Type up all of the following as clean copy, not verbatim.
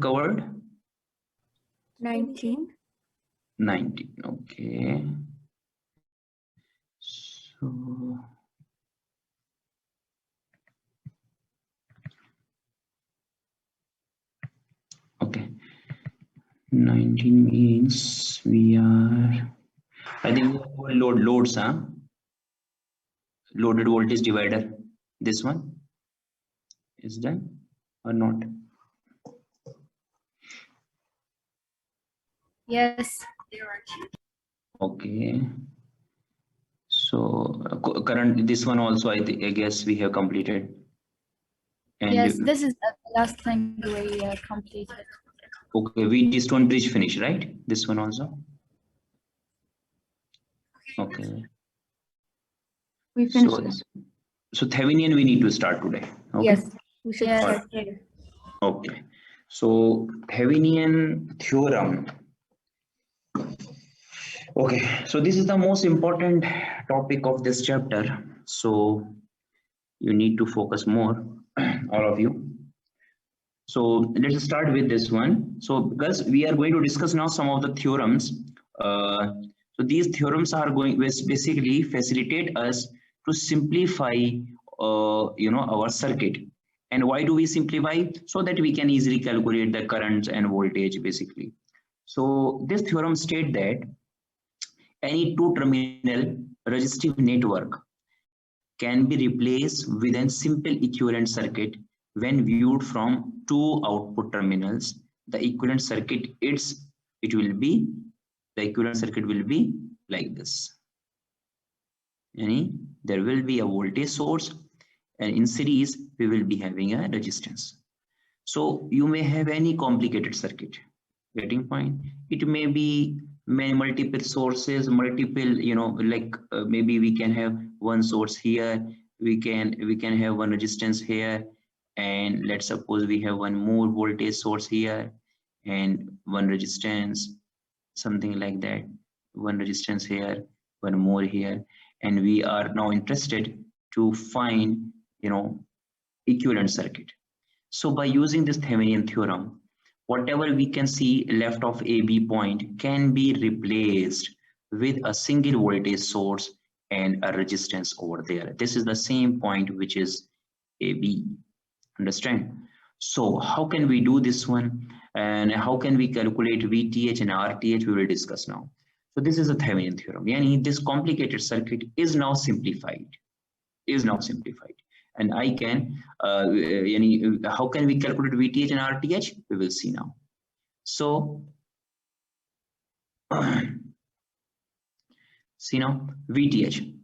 covered? 19. 19. Okay. So okay, 19 means we are, I think we have loads, huh? Loaded voltage divider. This one is done or not? Yes. Okay. So current, this one also I guess we have completed. And yes, this is the last thing we completed. Okay, we just one bridge finish, right? This one also. Okay. We finished. So Thevenin we need to start today. Okay. Yes, we should start here. Okay. So Thevenin theorem. Okay. So this is the most important topic of this chapter. So you need to focus more, all of you. So let's start with this one. So because we are going to discuss now some of the theorems. So these theorems are going to basically facilitate us to simplify, our circuit. And why do we simplify? So that we can easily calculate the currents and voltage basically. So this theorem states that any two-terminal resistive network can be replaced with a simple equivalent circuit when viewed from two output terminals. The equivalent circuit the equivalent circuit will be like this. There will be a voltage source, and in series we will be having a resistance. So you may have any complicated circuit. Getting point? It may be multiple sources, multiple, maybe we can have one source here, we can have one resistance here, and let's suppose we have one more voltage source here and one resistance, something like that, one resistance here, one more here, and we are now interested to find equivalent circuit. So by using this Thevenin theorem, whatever we can see left of AB point can be replaced with a single voltage source and a resistance over there. This is the same point which is AB. Understand? So how can we do this one, and how can we calculate VTH and RTH? We will discuss now. So this is a Thevenin theorem. This complicated circuit is now simplified. And I can, how can we calculate VTH and RTH? We will see now. So, see now, VTH,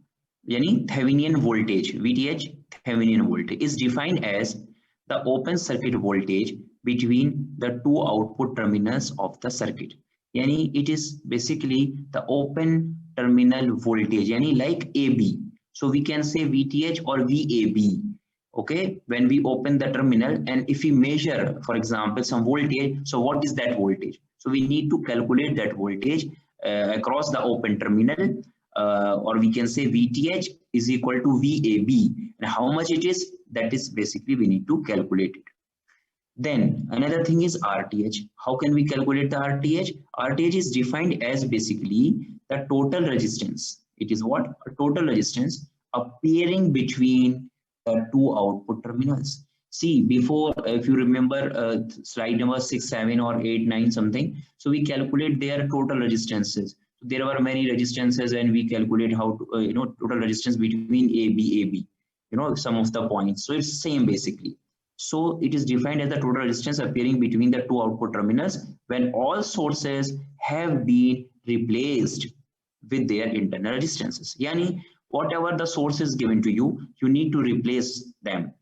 Thevenin voltage, VTH, Thevenin voltage is defined as the open circuit voltage between the two output terminals of the circuit. It is basically the open terminal voltage, like AB. So we can say VTH or VAB. Okay, when we open the terminal and if we measure, for example, some voltage, so what is that voltage? So we need to calculate that voltage across the open terminal, or we can say VTH is equal to VAB, and how much it is, that is basically we need to calculate it. Then another thing is RTH. How can we calculate the RTH? RTH is defined as basically the total resistance. It is what? A total resistance appearing between the two output terminals. See, before, if you remember slide number 6, 7 or 8, 9 something, so we calculate their total resistances. There were many resistances and we calculate how to, total resistance between AB, some of the points. So it's same basically. So it is defined as the total resistance appearing between the two output terminals when all sources have been replaced with their internal resistances. Whatever the source is given to you, you need to replace them.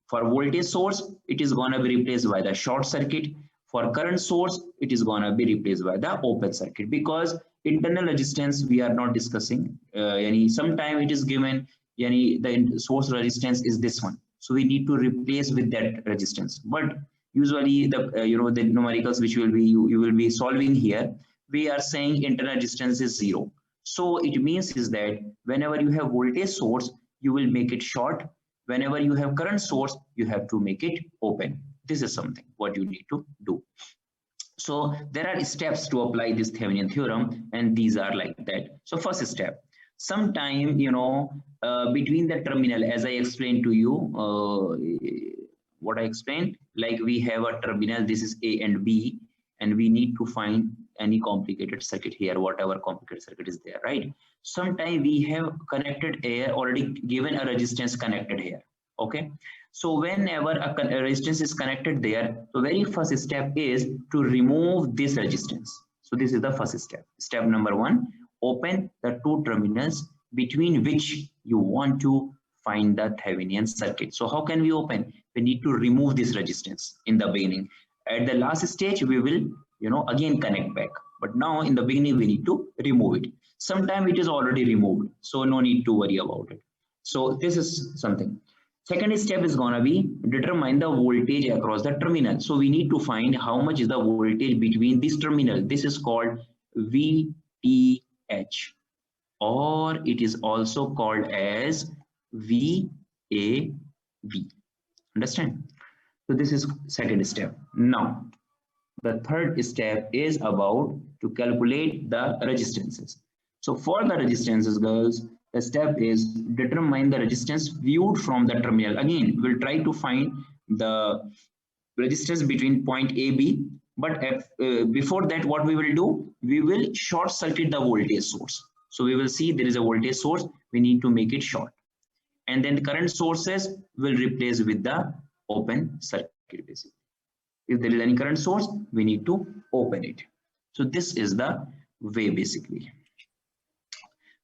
For voltage source, it is going to be replaced by the short circuit. For current source, it is going to be replaced by the open circuit, because internal resistance we are not discussing. Sometime it is given, the source resistance is this one. So we need to replace with that resistance. But usually the the numericals which will be you will be solving here, we are saying internal resistance is 0. So it means is that whenever you have voltage source, you will make it short. Whenever you have current source, you have to make it open. This is something what you need to do. So there are steps to apply this Thevenin theorem, and these are like that. So first step, sometime, you know, between the terminal, as I explained to you, what I explained, like we have a terminal, this is A and B, and we need to find any complicated circuit here, whatever complicated circuit is there, right? Sometime we have connected here, already given a resistance connected here, okay? So whenever a resistance is connected there, the very first step is to remove this resistance. So this is the first step. Step number one, open the two terminals between which you want to find the Thevenin circuit. So how can we open? We need to remove this resistance in the beginning. At the last stage, we will, you know, again connect back. But now in the beginning, we need to remove it. Sometime it is already removed, so no need to worry about it. So this is something. Second step is gonna be determine the voltage across the terminal. So we need to find how much is the voltage between this terminal. This is called VTH, or it is also called as VAB. Understand? So this is second step. Now, the third step is about to calculate the resistances. So for the resistances, girls, the step is determine the resistance viewed from the terminal. Again, we'll try to find the resistance between point AB, but before that, what we will do, we will short circuit the voltage source. So we will see there is a voltage source, we need to make it short. And then the current sources will replace with the open circuit basically. If there is any current source, we need to open it. So this is the way basically.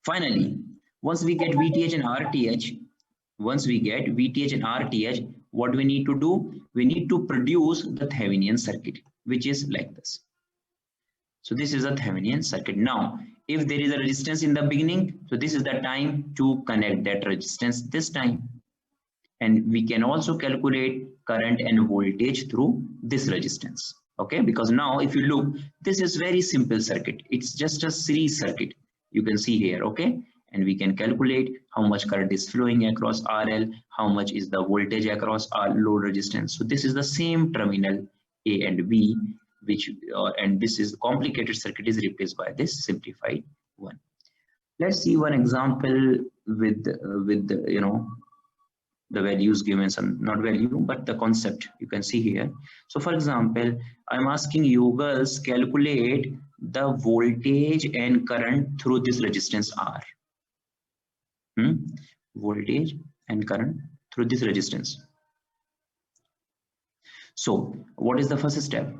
Finally, once we get VTH and RTH, what we need to do? We need to produce the Thevenin circuit, which is like this. So this is a Thevenin circuit. Now, if there is a resistance in the beginning, so this is the time to connect that resistance this time. And we can also calculate current and voltage through this resistance. Okay, because now if you look, this is very simple circuit. It's just a series circuit. You can see here, okay? And we can calculate how much current is flowing across RL, how much is the voltage across our load resistance. So this is the same terminal A and B, which and this is complicated circuit is replaced by this simplified one. Let's see one example with you know, the values given, some not value but the concept you can see here. So for example, I'm asking you girls calculate the voltage and current through this resistance R. Voltage and current through this resistance. So what is the first step?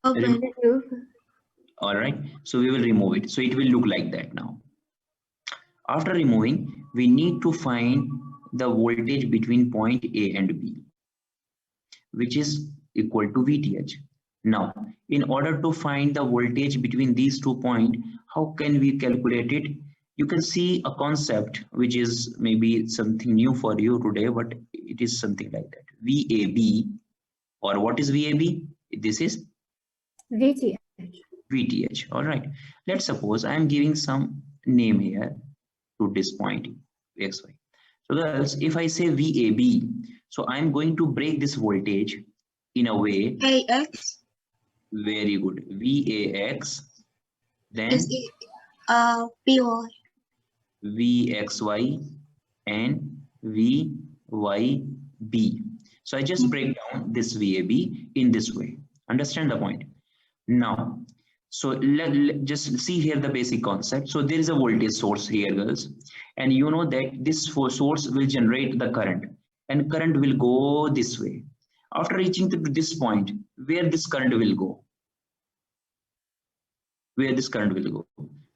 All right, so we will remove it. So it will look like that now. After removing, we need to find the voltage between point A and B, which is equal to VTH. Now, in order to find the voltage between these 2 points, how can we calculate it? You can see a concept which is maybe something new for you today, but it is something like that. VAB, or what is VAB? This is VTH. VTH. All right. Let's suppose I am giving some name here to this point XY. So girls, if I say VAB, so I am going to break this voltage in a way. AX. Very good. VAX. Then PY. VXY and VYB. So I just break down this VAB in this way. Understand the point? Now, so let just see here the basic concept. So there is a voltage source here, girls, and you know that this source will generate the current, and current will go this way. After reaching to this point, where this current will go? Where this current will go?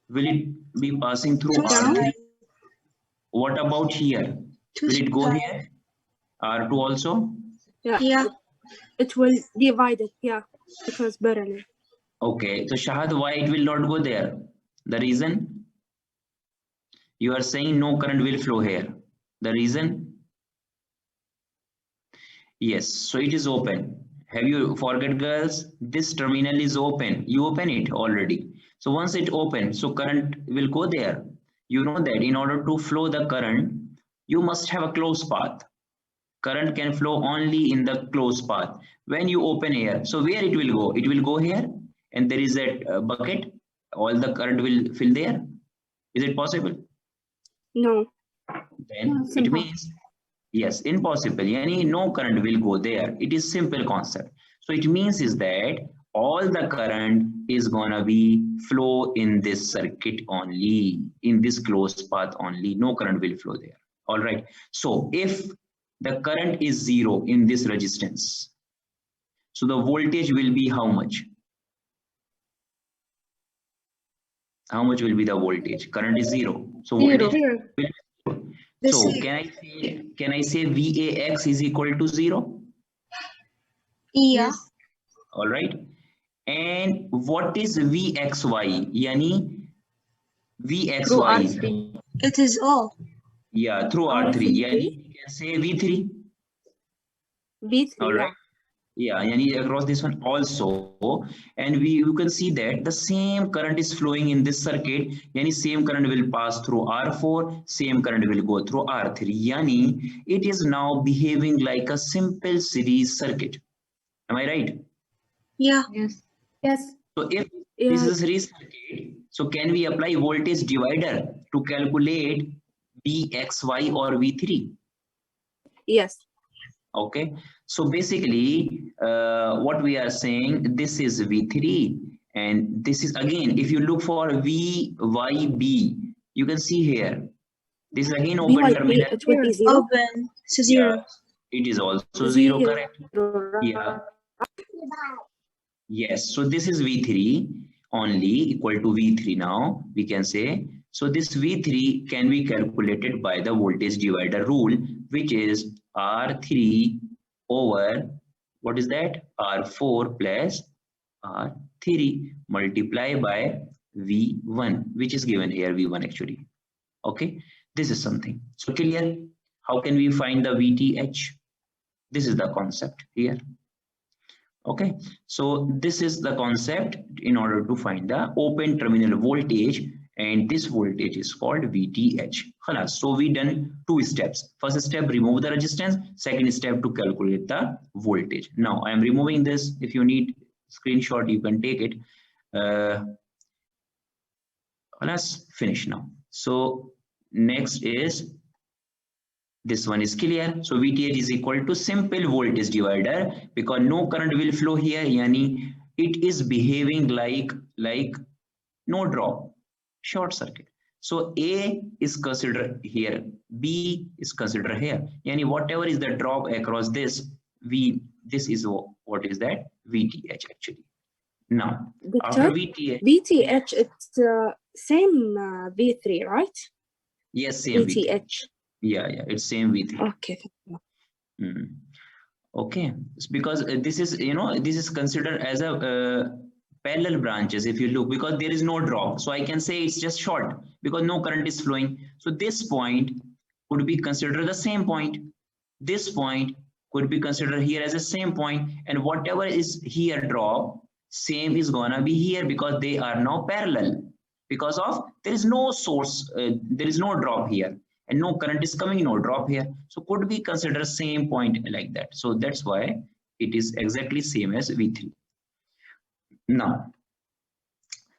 Will it be passing through R3? What about here? Will it go here? R2 also? Yeah. It will divide it, yeah, because parallel. Okay, so Shahad, why it will not go there? The reason? You are saying no current will flow here. The reason? Yes, so it is open. Have you forget, girls? This terminal is open. You open it already. So once it opens, so current will go there. You know that in order to flow the current, you must have a closed path. Current can flow only in the closed path. When you open here, so where it will go? It will go here, and there is a bucket. All the current will fill there. Is it possible? No. Then it means yes, impossible. Yani no current will go there. It is simple concept. So it means is that all the current is gonna be flow in this circuit only, in this closed path only. No current will flow there. All right. So if the current is 0 in this resistance, so the voltage will be how much? How much will be the voltage? Current is 0. So voltage will be 0. So can I say VAX is equal to 0? Yeah. All right. And what is VXY? Yani VXY. It is all. Yeah, through R3. Yani you can say V3. V3. All right. Yeah, yani across this one also, and you can see that the same current is flowing in this circuit. Yani same current will pass through R4, same current will go through R3. Yani it is now behaving like a simple series circuit. Am I right? Yeah. Yes. So if this is a series circuit, so can we apply voltage divider to calculate VXY or V3? Yes. Okay, so basically what we are saying, this is V3 and this is, again, if you look for VYB, you can see here, this is again open VYB, terminal. it will be 0. Open. So 0. Yeah, it is also 0, correct? Yeah. Yes, so this is V3 only equal to V3 now, we can say. So this V3 can be calculated by the voltage divider rule, which is R3 over, what is that? R4 plus R3 multiplied by V1, which is given here, V1 actually. Okay, this is something. So clear? How can we find the VTH? This is the concept here. Okay, so this is the concept in order to find the open terminal voltage, and this voltage is called VTH. So we done 2 steps. First step, remove the resistance. Second step, to calculate the voltage. Now I am removing this. If you need screenshot, you can take it. Let's finish now. So next is, this one is clear. So VTH is equal to simple voltage divider, because no current will flow here. Yani it is behaving like no drop, short circuit. So A is considered here, B is considered here. Yani whatever is the drop across this, this is what is that? VTH actually. Now after VTH, it's same V3, right? Yes, same VTH. Yeah, it's same V3. Okay. Okay, it's because this is, this is considered as a parallel branches. If you look, because there is no drop, so I can say it's just short because no current is flowing. So this point could be considered the same point. This point could be considered here as the same point, and whatever is here drop, same is gonna be here, because they are now parallel. Because of there is no source, there is no drop here, and no current is coming, no drop here. So could be considered same point like that. So that's why it is exactly same as V3. Now,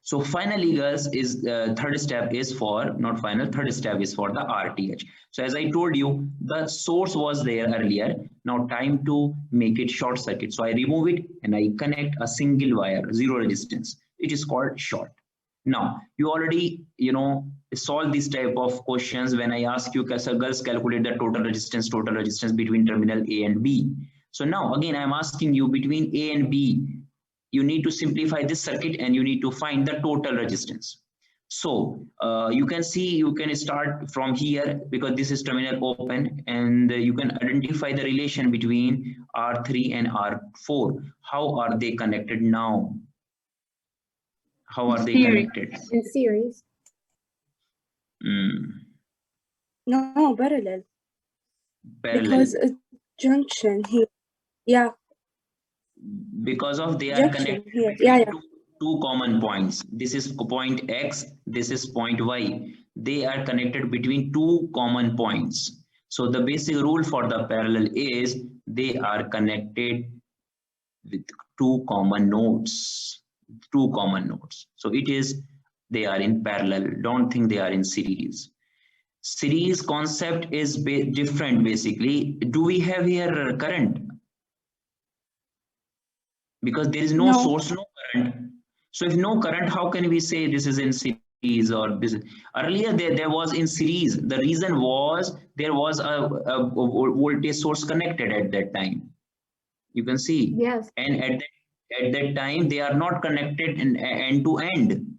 so finally, guys, is third step is for, not final, third step is for the RTH. So as I told you, the source was there earlier. Now time to make it short circuit. So I remove it and I connect a single wire, 0 resistance. It is called short. Now you already, solve this type of questions when I ask you, girls, calculate the total resistance between terminal A and B. So now again, I'm asking you, between A and B, you need to simplify this circuit and you need to find the total resistance. So you can see, you can start from here, because this is terminal open, and you can identify the relation between R3 and R4. How are they connected now? How are they connected? In series. No, parallel. Parallel. Because a junction here. Yeah. Because of they are Junction connected here. between two common points. This is point X, this is point Y. They are connected between 2 common points. So the basic rule for the parallel is they are connected with two common nodes. So it is they are in parallel. Don't think they are in series. Series concept is different basically. Do we have here current? Because there is no source, no current. So if no current, how can we say this is in series or this? Earlier there was in series. The reason was there was a voltage source connected at that time. You can see. Yes. And at that time they are not connected in end to end.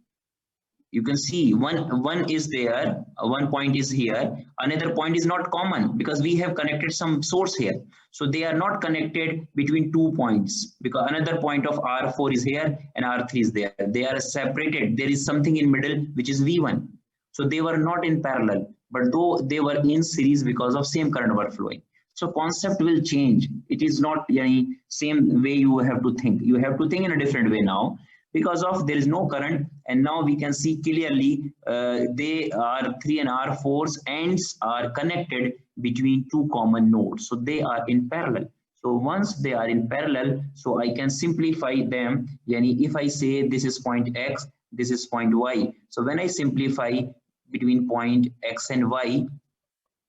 You can see one is there, one point is here, another point is not common because we have connected some source here. So they are not connected between 2 points because another point of R4 is here and R3 is there. They are separated. There is something in middle which is V1. So they were not in parallel, but though they were in series because of same current were flowing. So concept will change. It is not any same way you have to think. You have to think in a different way now. Because of there is no current, and now we can see clearly they are 3 and R4's ends are connected between two common nodes. So they are in parallel. So once they are in parallel, so I can simplify them. Yani if I say this is point X, this is point Y. So when I simplify between point X and Y,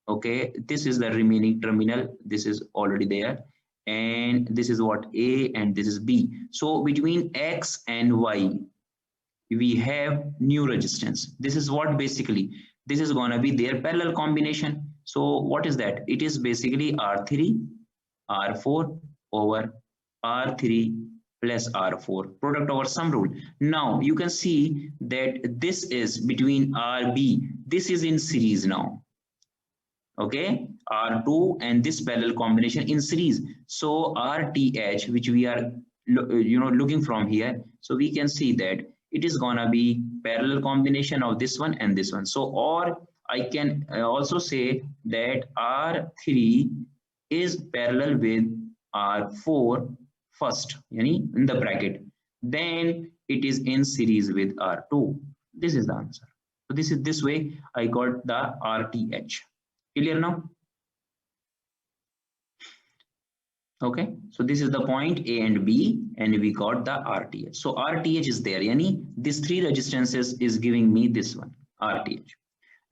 okay, this is the remaining terminal. This is already there. And this is what A and this is B. So between X and Y, we have new resistance. This is what basically, this is gonna be their parallel combination. So what is that? It is basically R3, R4 over R3 plus R4, product over sum rule. Now you can see that this is between RB. This is in series now. Okay, R2 and this parallel combination in series. So RTH, which we are looking from here, so we can see that it is gonna be parallel combination of this one and this one. So or I can also say that R3 is parallel with R4 first, in the bracket. Then it is in series with R2. This is the answer. So this way I got the RTH. Clear now? Okay, so this is the point A and B, and we got the RTH. So RTH is there, yani these three resistances is giving me this one, RTH.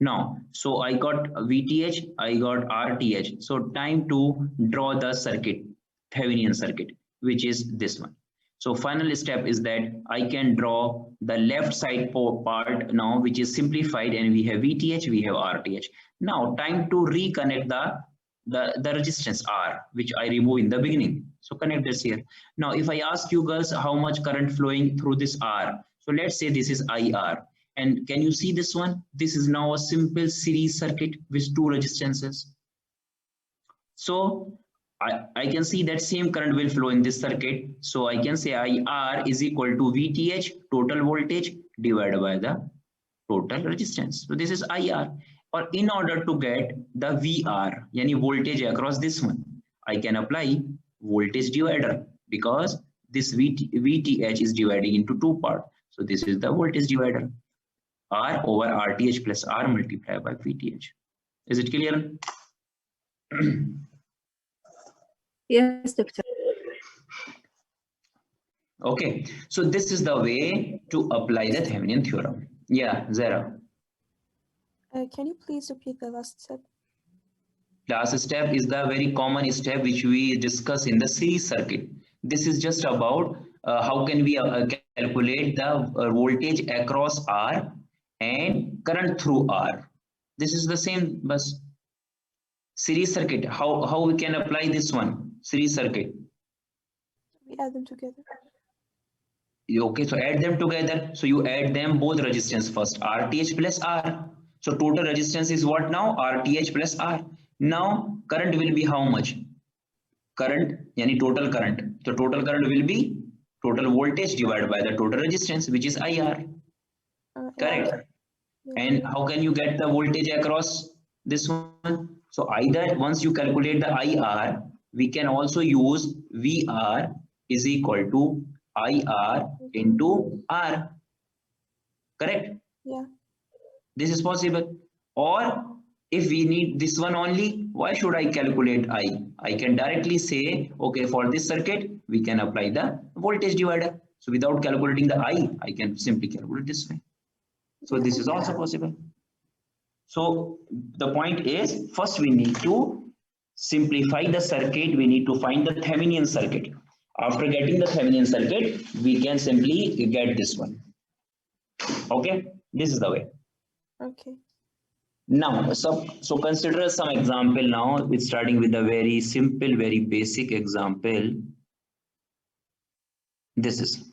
Now, so I got VTH, I got RTH. So time to draw the circuit, Thevenin circuit, which is this one. So final step is that I can draw the left side part now, which is simplified, and we have VTH, we have RTH. Now time to reconnect the resistance R, which I remove in the beginning. So connect this here. Now if I ask you girls how much current flowing through this R, so let's say this is IR. And can you see this one? This is now a simple series circuit with two resistances. So I can see that same current will flow in this circuit. So I can say IR is equal to VTH, total voltage, divided by the total resistance. So this is IR. Or in order to get the VR, yani voltage across this one, I can apply voltage divider because this VTH is dividing into two parts. So this is the voltage divider. R over RTH plus R multiplied by VTH. Is it clear? Yes, Doctor. Okay, so this is the way to apply the Thevenin theorem. Yeah, Zara. Can you please repeat the last step? Last step is the very common step which we discuss in the series circuit. This is just about how can we calculate the voltage across R and current through R. This is the same bus. Series circuit, how we can apply this one, series circuit. We add them together. Okay, so add them together. So you add them both resistance first, RTH plus R. So total resistance is what now? RTH plus R. Now current will be how much? Current, yani total current. So total current will be total voltage divided by the total resistance, which is IR. Correct. And how can you get the voltage across this one? So either once you calculate the IR, we can also use VR is equal to IR into R. Correct? Yeah. This is possible. Or if we need this one only, why should I calculate I? I can directly say, okay, for this circuit, we can apply the voltage divider. So without calculating the I can simply calculate this way. So this is also possible. So the point is, first we need to simplify the circuit. We need to find the Thevenin circuit. After getting the Thevenin circuit, we can simply get this one. Okay, this is the way. Okay. Now, so consider some example now. It's starting with a very simple, very basic example. This is.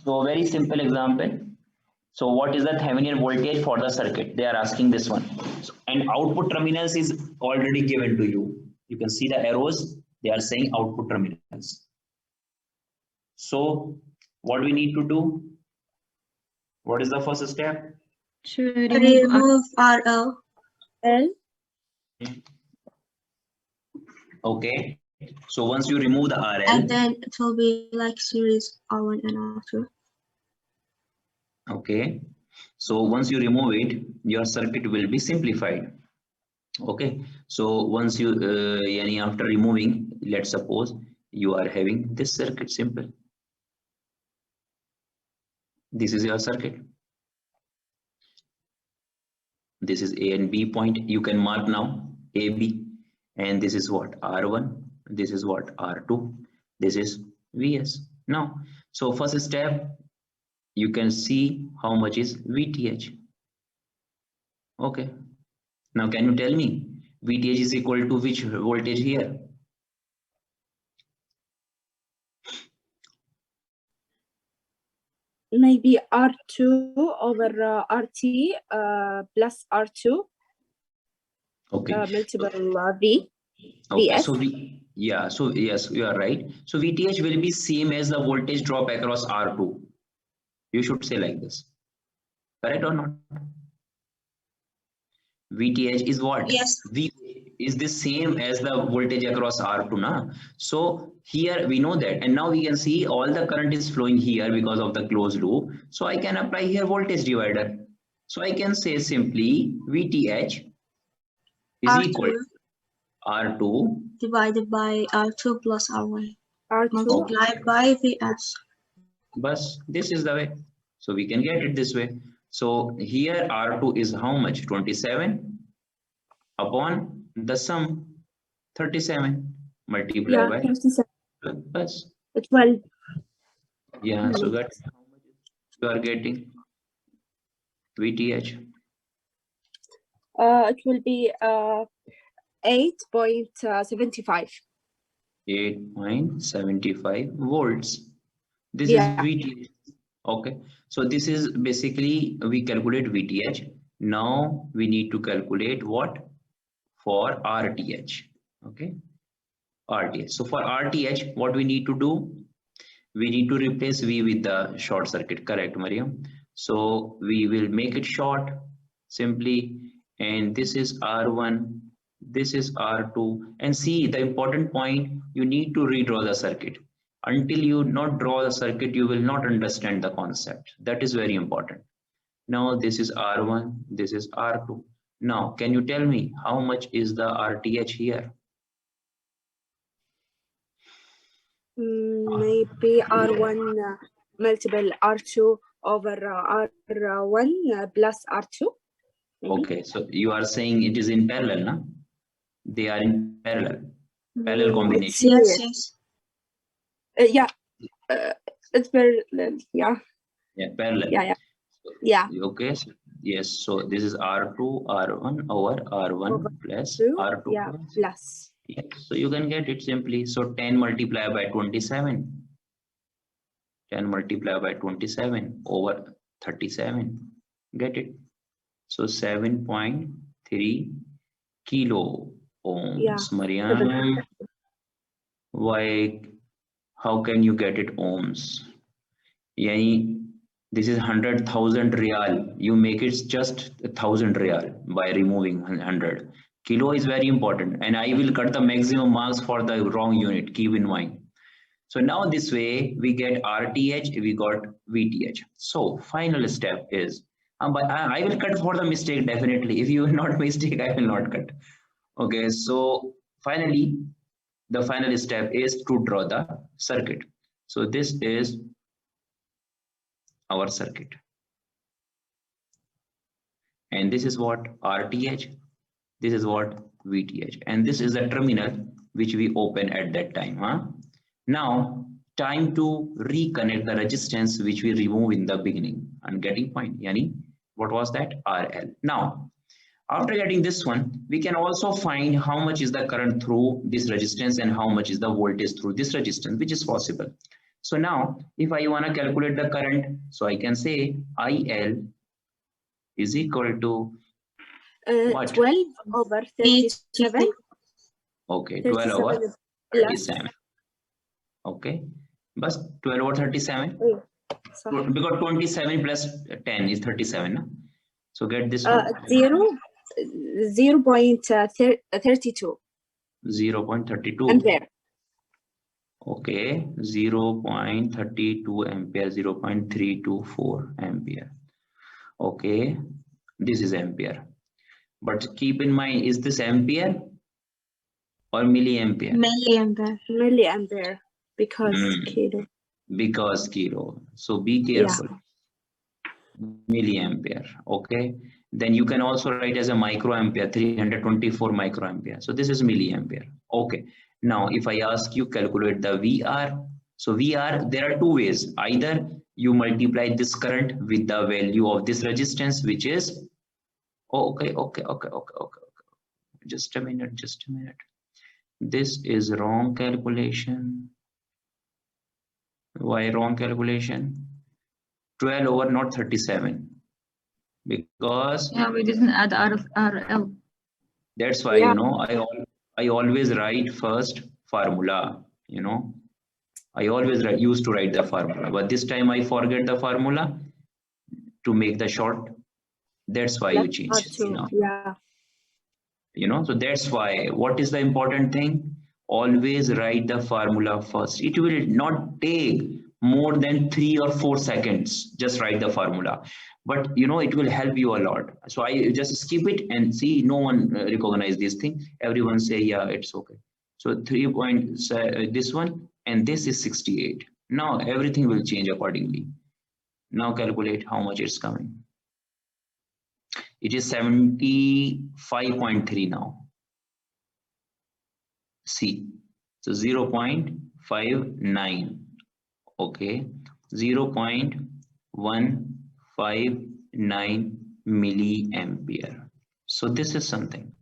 So very simple example. So what is the Thevenin voltage for the circuit? They are asking this one. So, and output terminals is already given to you. You can see the arrows. They are saying output terminals. So what we need to do? What is the first step? To remove RL. L. Okay. So once you remove the RL, And then it will be like series R1 and R2. okay, so once you remove it, your circuit will be simplified. Okay, so once you after removing, let's suppose you are having this circuit simple. This is your circuit. This is A and B point. You can mark now A, B, and this is what R1. This is what R2. This is VS. Now, so first step, you can see how much is VTH. Okay. Now, can you tell me VTH is equal to which voltage here? Maybe R2 over RT plus R2. Okay. Multiple V. Okay. VS. So so yes, you are right. So VTH will be same as the voltage drop across R2. You should say like this. Correct or not? VTH is what? Yes. V is the same as the voltage across R2, na? So here we know that, and now we can see all the current is flowing here because of the closed loop. So I can apply here voltage divider. So I can say simply VTH is R2 equal to R2 divided by R2 plus R1 R2. multiplied by VS. But this is the way. So we can get it this way. So here R2 is how much? 27 upon the sum 37 multiplied Yeah, by 27. plus. 12. Yeah, so that's how much you are getting VTH. It will be 8.75. 8.75 volts. This Yeah. is VTH. Okay, so this is basically we calculate VTH. Now we need to calculate what for RTH. Okay, RTH. So for RTH, what we need to do? We need to replace V with the short circuit. Correct, Mariam? So we will make it short simply, and this is R1. This is R2, and see the important point, you need to redraw the circuit. Until you not draw the circuit, you will not understand the concept. That is very important. Now this is R1, this is R2. Now, can you tell me how much is the RTH here? Maybe R1 multiple R2 over R1 plus R2. Maybe. Okay, so you are saying it is in parallel, no? They are in parallel combination. Yes, yes. Yeah, it's parallel. Yeah. Yeah, parallel. Yeah. Yeah. Okay, so, yes, so this is R2, R1 over R1 Over plus 2, R2 yeah, plus. Yes, so you can get it simply. So 10 multiplied by 27. 10 multiplied by 27 over 37. Get it? So 7.3 kilo ohms. Yeah. Mariam, why? How can you get it ohms? Yani, this is 100,000 real. You make it just 1,000 real by removing 100. Kilo is very important, and I will cut the maximum marks for the wrong unit. Keep in mind. So now this way we get RTH, we got VTH. So final step is But I will cut for the mistake definitely. If you will not mistake, I will not cut. Okay, so finally, the final step is to draw the circuit. So this is our circuit. And this is what RTH, this is what VTH, and this is the terminal which we open at that time. Now, time to reconnect the resistance which we remove in the beginning. I'm getting point. Yani, what was that? RL. Now, after getting this one, we can also find how much is the current through this resistance and how much is the voltage through this resistance, which is possible. So now, if I want to calculate the current, so I can say IL is equal to what? 12 over 37. Okay, 12 over 37. Okay, but 12 over 37. Because 27 plus 10 is 37. No? So get this one. 0.32. 0.32 ampere. Okay, 0.32 ampere, 0.324 ampere. Okay, this is ampere. But keep in mind, is this ampere or milliampere? Milliampere. Milliampere. Because kilo. Because kilo. So be careful. Yeah. Milliampere. Okay. Then you can also write as a microampere, 324 microampere. So this is milliampere. Okay. Now, if I ask you calculate the VR, so VR, there are two ways. Either you multiply this current with the value of this resistance, which is, okay. Just a minute. This is wrong calculation. Why wrong calculation? 12 over not 37. Because we didn't add RL. That's why, you know, I always write first formula, you know. I always used to write the formula, but this time I forget the formula to make the short. That's why you change. You know, so that's why. What is the important thing? Always write the formula first. It will not take more than 3 or 4 seconds. Just write the formula. But you know, it will help you a lot. So I just skip it and see no one recognize this thing. Everyone say, yeah, it's okay. So 3 points, this one, and this is 68. Now everything will change accordingly. Now calculate how much it's coming. It is 75.3 now. See, so 0.59. Okay, 0.159 milliampere. So this is something.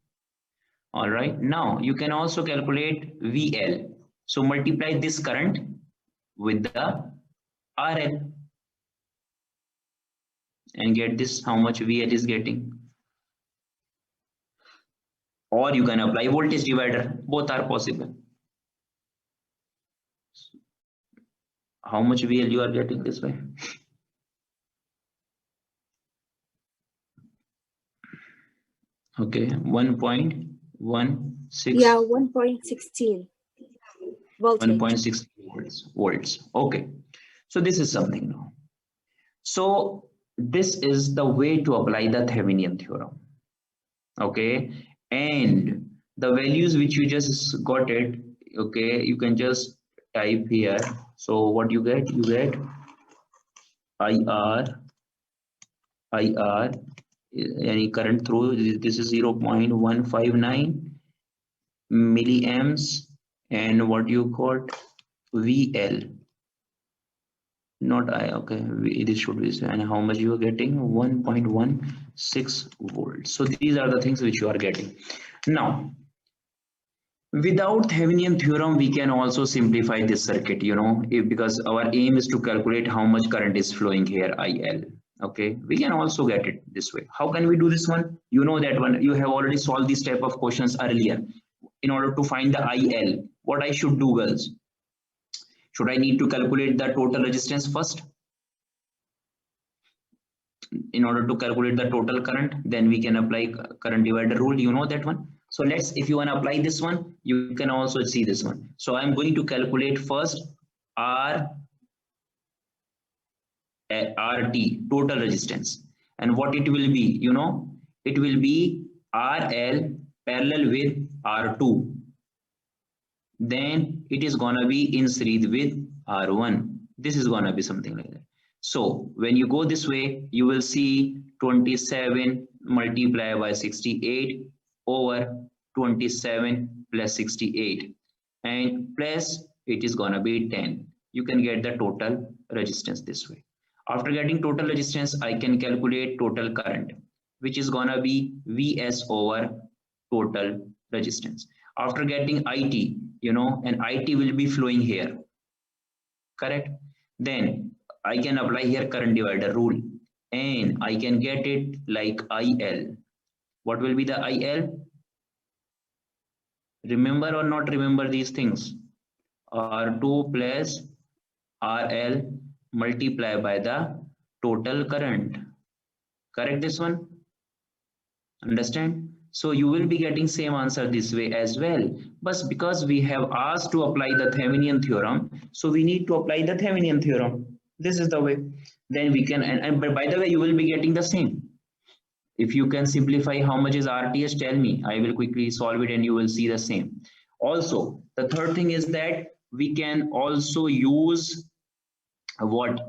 All right, now you can also calculate VL. So multiply this current with the RL and get this how much VL is getting. Or you can apply voltage divider. Both are possible. How much VL you are getting this way? Okay, 1.16. Yeah, 1.16 voltage. 1.6 volts. Okay, so this is something now. So this is the way to apply the Thevenin theorem. Okay, and the values which you just got it. Okay, you can just type here. So what you get? You get IR, any current through, this is 0.159 milliamps, and what you got VL, not I, okay, this should be, and how much you are getting? 1.16 volts. So these are the things which you are getting. Now, without Thevenin theorem, we can also simplify this circuit, you know, because our aim is to calculate how much current is flowing here, IL. Okay, we can also get it this way. How can we do this one? You know that one, you have already solved this type of questions earlier. In order to find the IL, what I should do, girls? Should I need to calculate the total resistance first? In order to calculate the total current, then we can apply current divider rule. You know that one. So let's, if you want to apply this one, you can also see this one. So I'm going to calculate first RT, total resistance, and what it will be, you know, it will be RL parallel with R2, then it is gonna be in series with R1. This is gonna be something like that. So when you go this way, you will see 27 multiplied by 68 over 27 plus 68, and plus it is gonna be 10. You can get the total resistance this way. After getting total resistance, I can calculate total current, which is gonna be Vs over total resistance. After getting IT, you know, and IT will be flowing here, correct? Then I can apply here current divider rule, and I can get it like IL. What will be the IL? Remember or not remember these things? R2 plus RL multiplied by the total current. Correct this one? Understand? So you will be getting same answer this way as well. But because we have asked to apply the Thevenin theorem, so we need to apply the Thevenin theorem. This is the way. Then we can, and by the way, you will be getting the same. If you can simplify how much is RTS, tell me. I will quickly solve it and you will see the same. Also, the third thing is that we can also use what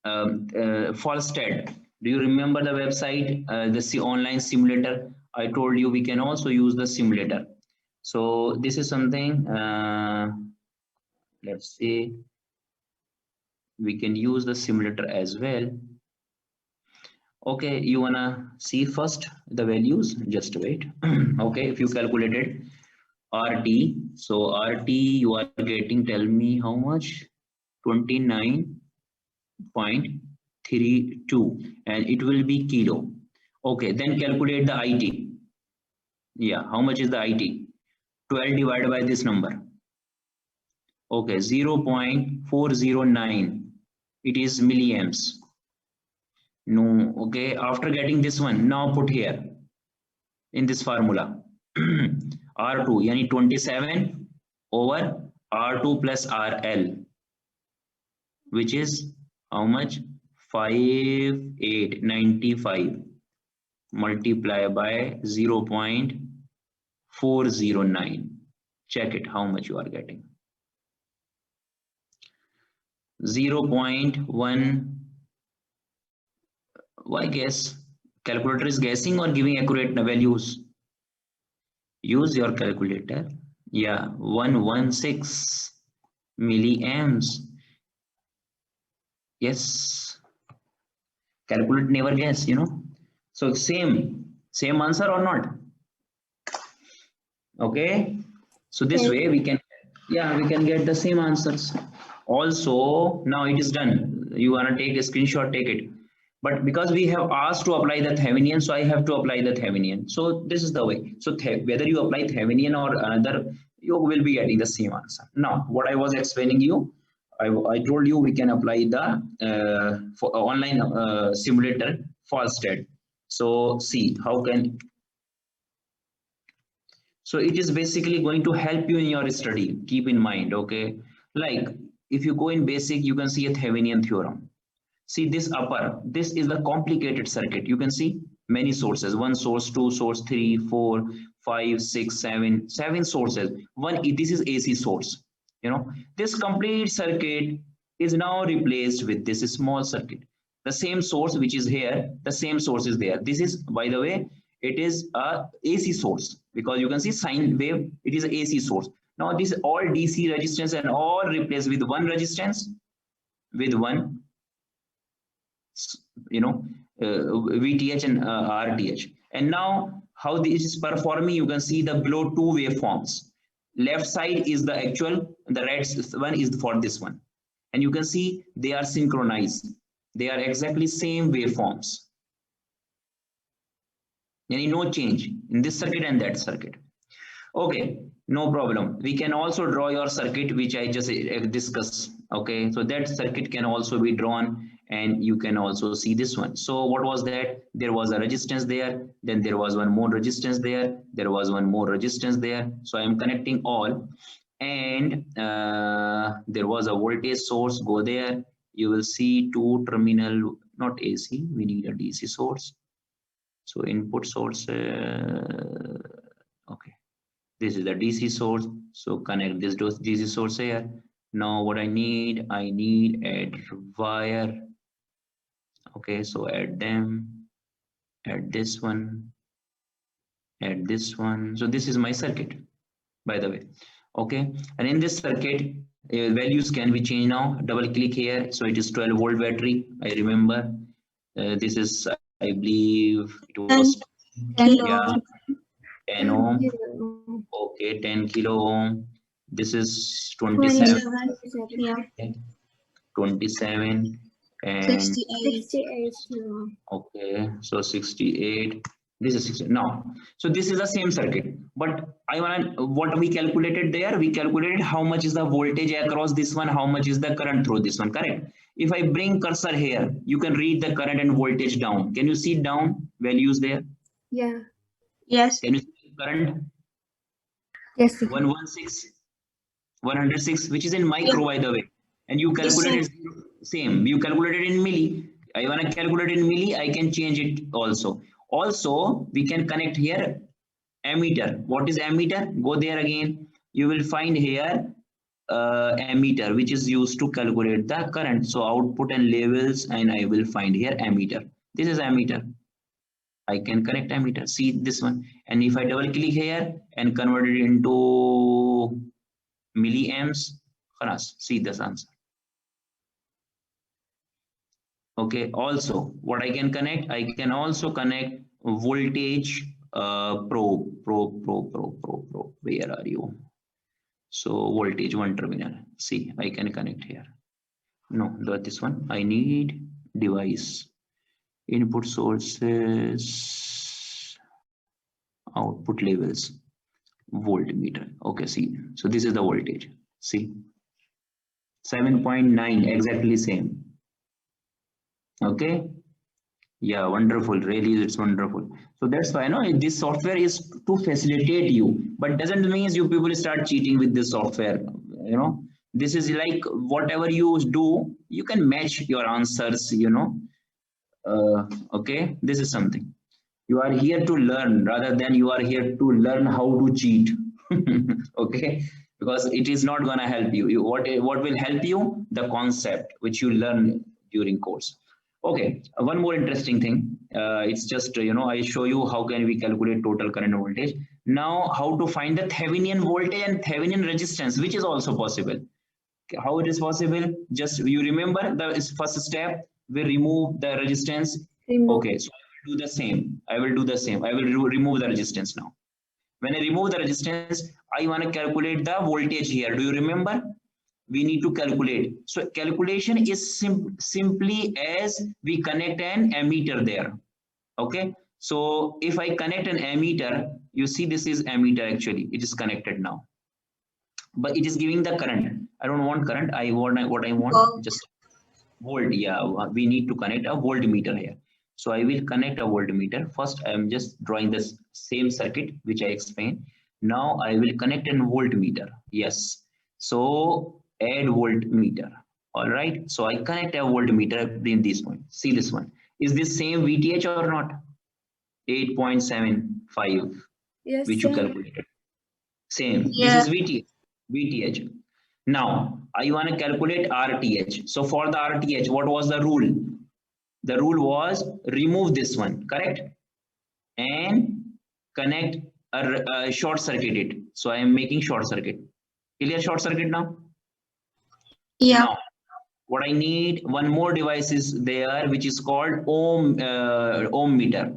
Falstead. Do you remember the website, the online simulator? I told you we can also use the simulator. So this is something, let's say we can use the simulator as well. Okay, you wanna see first the values? Just wait. Okay, if you calculated RT, so RT you are getting, tell me how much? 29.32, and it will be kilo. Okay, then calculate the IT. Yeah, how much is the IT? 12 divided by this number. Okay, 0.409. It is milliamps. No, okay, after getting this one, now put here in this formula. R2, yani 27 over R2 plus RL, which is how much? 5895 multiplied by 0.409. Check it, how much you are getting. 0.1. Why guess? Calculator is guessing or giving accurate values? Use your calculator. Yeah, 116 milliamps. Yes. Calculate never guess, you know. So same answer or not? Okay. So this way we can, yeah, we can get the same answers. Also, now it is done. You wanna take a screenshot, take it. But because we have asked to apply the Thevenin, so I have to apply the Thevenin. So this is the way. So whether you apply Thevenin or another, you will be getting the same answer. Now, what I was explaining you, I told you we can apply the for online simulator Falstead. So see how can. So it is basically going to help you in your study. Keep in mind, okay? Like if you go in basic, you can see a Thevenin theorem. See this upper, this is the complicated circuit. You can see many sources, 1 source, 2 source, 3, 4, 5, 6, 7 sources. This is AC source. You know, this complete circuit is now replaced with this small circuit. The same source which is here, the same source is there. This is, by the way, it is a AC source because you can see sine wave, it is an AC source. Now this is all DC resistance and all replaced with one resistance, with one, you know, VTH and RTH. And now how this is performing, you can see the below two waveforms. Left side is the actual, the right one is for this one. And you can see they are synchronized. They are exactly same waveforms. No change in this circuit and that circuit. Okay, no problem. We can also draw your circuit, which I just discussed. Okay, so that circuit can also be drawn and you can also see this one. So what was that? There was a resistance there, then there was one more resistance there, there was one more resistance there. So I am connecting all, and there was a voltage source go there. You will see two terminal, not AC, we need a DC source. So input source, okay, this is the DC source. So connect this DC source here. Now what I need add wire. Okay, so add them, add this one, add this one. So this is my circuit, by the way. Okay, and in this circuit, values can be changed now. Double click here. So it is 12 volt battery. I remember this is, I believe it was 10 ohm. Okay, 10 kilo ohm. This is 27. Yeah. 27 and 68. okay, so 68. This is 60 now. So this is the same circuit, but I want what we calculated there. We calculated how much is the voltage across this one, how much is the current through this one. Correct. If I bring cursor here, you can read the current and voltage down. Can you see down values there? Yeah. Yes. Can you see current? Yes. 106, which is in micro, by the way. And you calculated same. You calculated in milli. I want to calculate in milli. I can change it also. Also, we can connect here ammeter. What is ammeter? Go there again. You will find here ammeter, which is used to calculate the current. So output and levels, and I will find here ammeter. This is ammeter. I can connect ammeter. See this one. And if I double click here and convert it into milliamps, see this answer. Okay, also what I can connect, I can also connect voltage probe. Where are you? So voltage one terminal. See, I can connect here. No, not this one. I need device. Input sources, output levels, voltmeter. Okay, see. So this is the voltage. See, 7.9, exactly same. Okay, yeah, wonderful, really it's wonderful. So that's why this software is to facilitate you, but doesn't mean you people start cheating with this software. This is like whatever you do, you can match your answers. Okay, this is something you are here to learn rather than you are here to learn how to cheat. Okay, because it is not gonna help you. What will help you? The concept which you learn during course. Okay, one more interesting thing. It's just, I show you how can we calculate total current and voltage. Now, how to find the Thevenin voltage and Thevenin resistance, which is also possible. How it is possible? Just you remember the first step, we remove the resistance. Okay, so I will do the same. I will remove the resistance now. When I remove the resistance, I want to calculate the voltage here. Do you remember? We need to calculate. So calculation is simply as we connect an ammeter there. Okay. So if I connect an ammeter, you see this is ammeter actually. It is connected now. But it is giving the current. I don't want current. What I want just volt. Yeah, we need to connect a voltmeter here. So I will connect a voltmeter. First, I am just drawing this same circuit which I explained. Now I will connect an voltmeter. Yes. So add voltmeter. All right. So I connect a voltmeter in this point. See this one. Is this same VTH or not? 8.75. Yes. Which you calculated. Same. Yeah. This is VTH. Now I want to calculate RTH. So for the RTH, what was the rule? The rule was remove this one, correct? And connect a short circuit it. So I am making short circuit. Clear short circuit now? Yeah. Now, what I need, one more device is there, which is called ohm meter.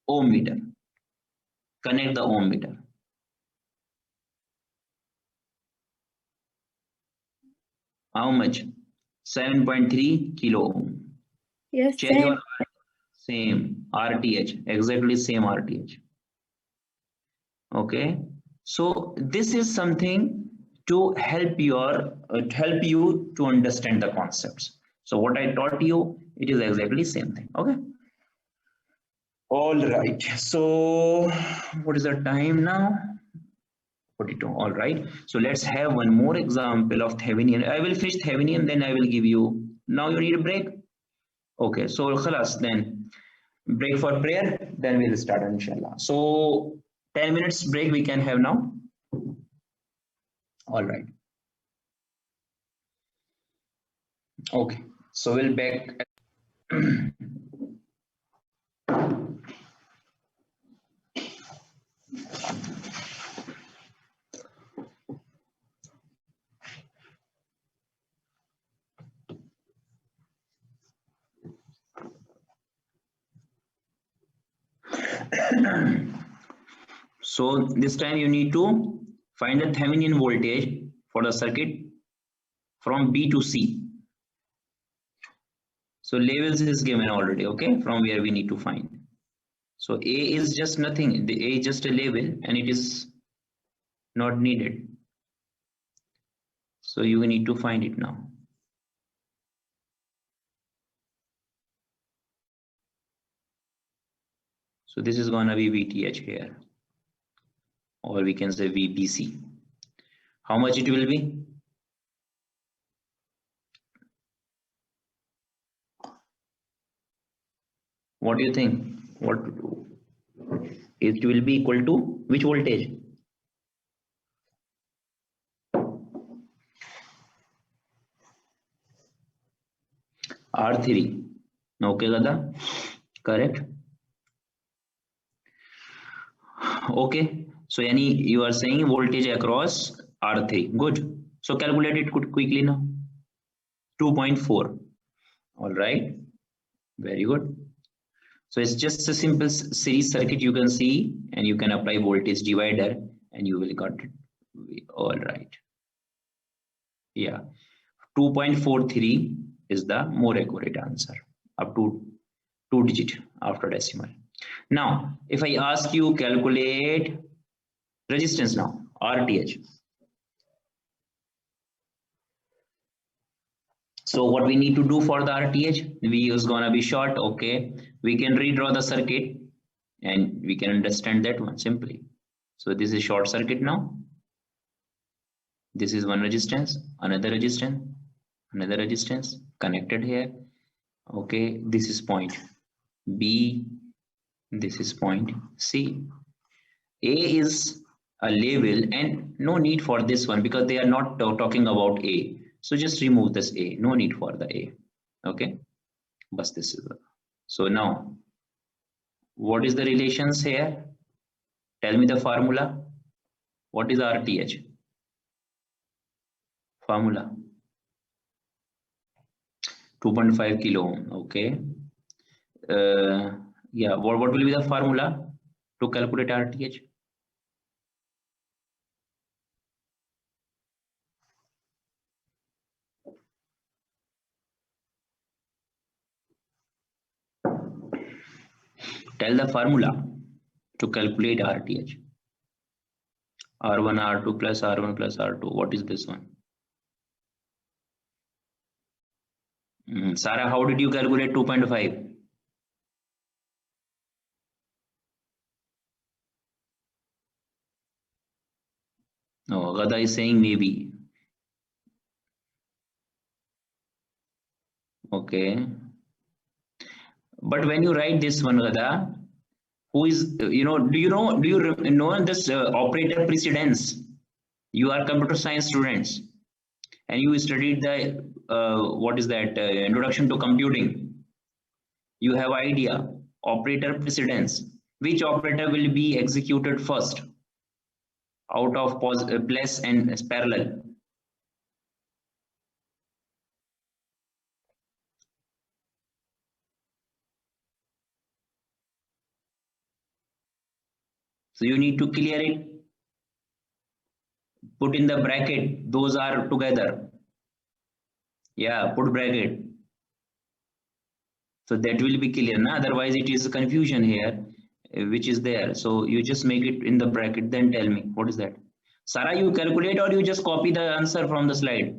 Ohm meter. Connect the ohm meter. How much? 7.3 kilo ohm. Yes. Check your same RTH, exactly same RTH. Okay, so this is something to help you to understand the concepts. So what I taught you, it is exactly same thing. Okay. All right. So what is the time now? 42. All right. So let's have one more example of Thevenin. I will finish Thevenin, then I will give you. Now you need a break. Okay. So khalas then. Break for prayer, then we'll start inshallah. So 10 minutes break we can have now. All right. Okay, so we'll back. So this time you need to find the Thevenin voltage for the circuit from B to C. So labels is given already, okay, from where we need to find. So A is just nothing, the A is just a label and it is not needed. So you need to find it now. So this is gonna be VTH here, or we can say VBC. How much it will be? What do you think? What to do? It will be equal to which voltage? R3. Okay, Gada? Correct. Okay. So yani you are saying voltage across R3. Good. So calculate it quickly now. 2.4. All right. Very good. So it's just a simple series circuit you can see, and you can apply voltage divider and you will got it. All right. Yeah. 2.43 is the more accurate answer, up to 2 digit after decimal. Now, if I ask you calculate resistance now, RTH. So what we need to do for the RTH, V is gonna be short, okay. We can redraw the circuit and we can understand that one simply. So this is short circuit now. This is one resistance, another resistance, another resistance connected here. Okay, this is point B, this is point C. A is a label and no need for this one because they are not talking about A. So just remove this A, no need for the A. Okay, but this is the. So now, what is the relations here? Tell me the formula. What is RTH? Formula 2.5 kilo ohm. Okay. Yeah, what will be the formula to calculate RTH? Tell the formula to calculate RTH. R1, R2 plus R1 plus R2. What is this one? Sarah, how did you calculate 2.5? No, Gada is saying maybe. Okay. But when you write this one, Gada, who is, do you know this operator precedence? You are computer science students and you studied the, what is that, introduction to computing. You have idea, operator precedence. Which operator will be executed first out of plus and parallel? So you need to clear it. Put in the bracket, those are together. Yeah, put bracket. So that will be clear. Nah? Otherwise it is confusion here, which is there. So you just make it in the bracket, then tell me, what is that? Sarah, you calculate or you just copy the answer from the slide?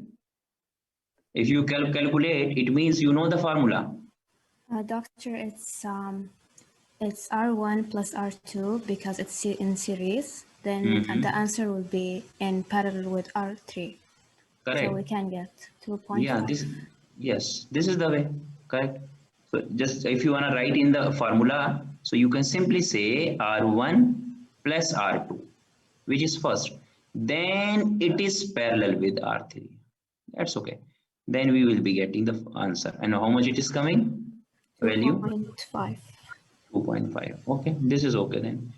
If you calculate, it means you know the formula. Doctor, it's R1 plus R2 because it's in series. Then the answer will be in parallel with R3. Correct. So we can get 2.5. Yeah, this, yes, this is the way. Correct. So just if you want to write in the formula, so you can simply say R1 plus R2, which is first. Then it is parallel with R3. That's okay. Then we will be getting the answer. And how much it is coming? Value 2.5 2.5. Okay, this is okay then.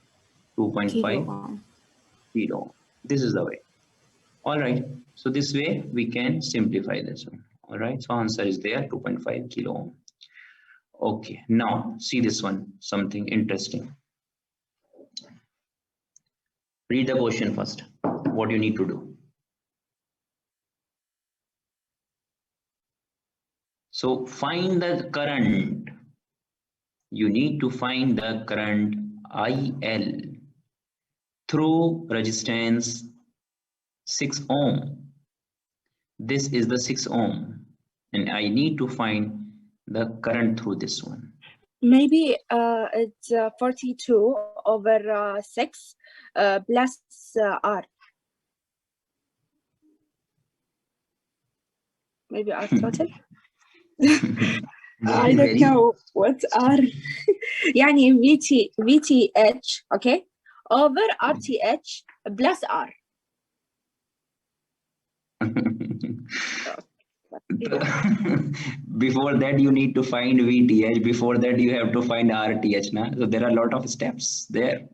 2.5 kilo. kilo. This is the way. All right. So this way we can simplify this one. All right. So answer is there, 2.5 kilo ohm. Okay. Now see this one. Something interesting. Read the question first. What you need to do. So find the current. You need to find the current IL through resistance 6 ohm. This is the 6 ohm, and I need to find the current through this one. Maybe it's 42 over 6 plus R. Maybe R total. I don't know what R. يعني VTH, okay, over RTH plus R. Before that you need to find VTH. Before that you have to find RTH. So there are a lot of steps there.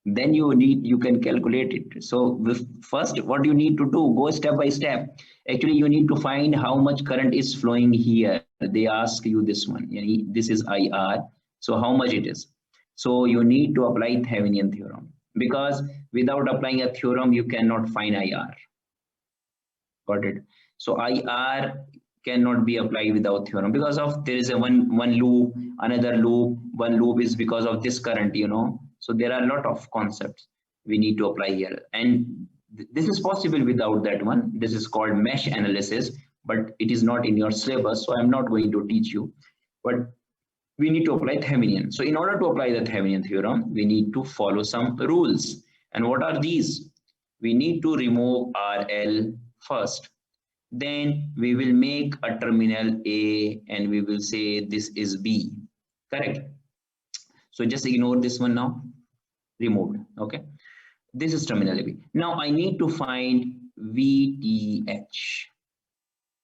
Then you can calculate it. So first what you need to do, go step by step. Actually you need to find how much current is flowing here. They ask you this one. This is IR. So how much it is? So you need to apply Thevenin theorem, because without applying a theorem you cannot find IR. Got it? So IR cannot be applied without theorem, because of there is a one loop, another loop, one loop is because of this current, So there are a lot of concepts we need to apply here, and this is possible without that one. This is called mesh analysis, but it is not in your syllabus, so I'm not going to teach you. But we need to apply Thevenin. So in order to apply the Thevenin theorem, we need to follow some rules. And what are these? We need to remove RL first. Then we will make a terminal A and we will say this is B. Correct? So just ignore this one now. Removed. Okay. This is terminal AB. Now I need to find VTH.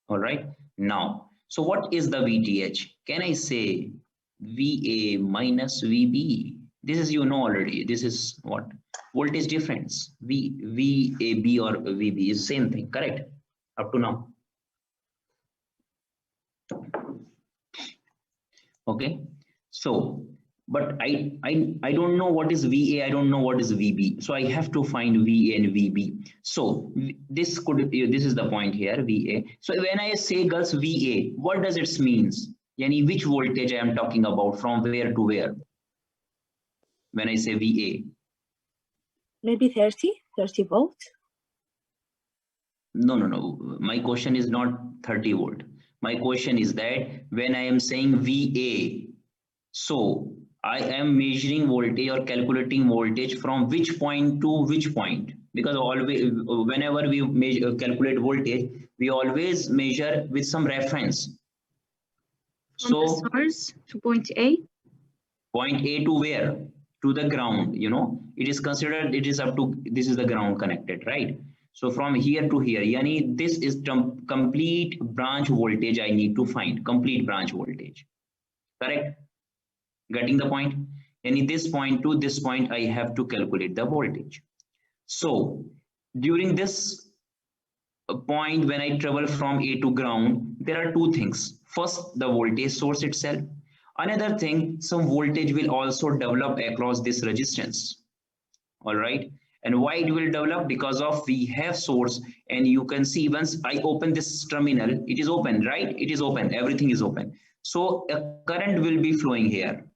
All right. Now, so what is the VTH? Can I say VA minus VB? This is already. This is what? Voltage difference. VAB or VB is same thing. Correct? Up to now. Okay. So, but I don't know what is VA. I don't know what is VB. So I have to find VA and VB. So this is the point here, VA. So when I say girls VA, what does it means? Yani which voltage I am talking about, from where to where? When I say VA. Maybe 30 volt. No. My question is not 30 volt. My question is that when I am saying VA, so I am measuring voltage or calculating voltage from which point to which point, because always whenever we calculate voltage, we always measure with some reference. From the source to point A. Point A to where? To the ground. It is considered, it is up to, this is the ground connected, right? So from here to here, yani this is complete branch voltage I need to find, complete branch voltage. Correct? Getting the point? And this point to this point, I have to calculate the voltage. So during this point, when I travel from A to ground, there are two things. First, the voltage source itself. Another thing, some voltage will also develop across this resistance. All right. And why it will develop? Because of we have source, and you can see once I open this terminal, it is open, right? It is open. Everything is open. So a current will be flowing here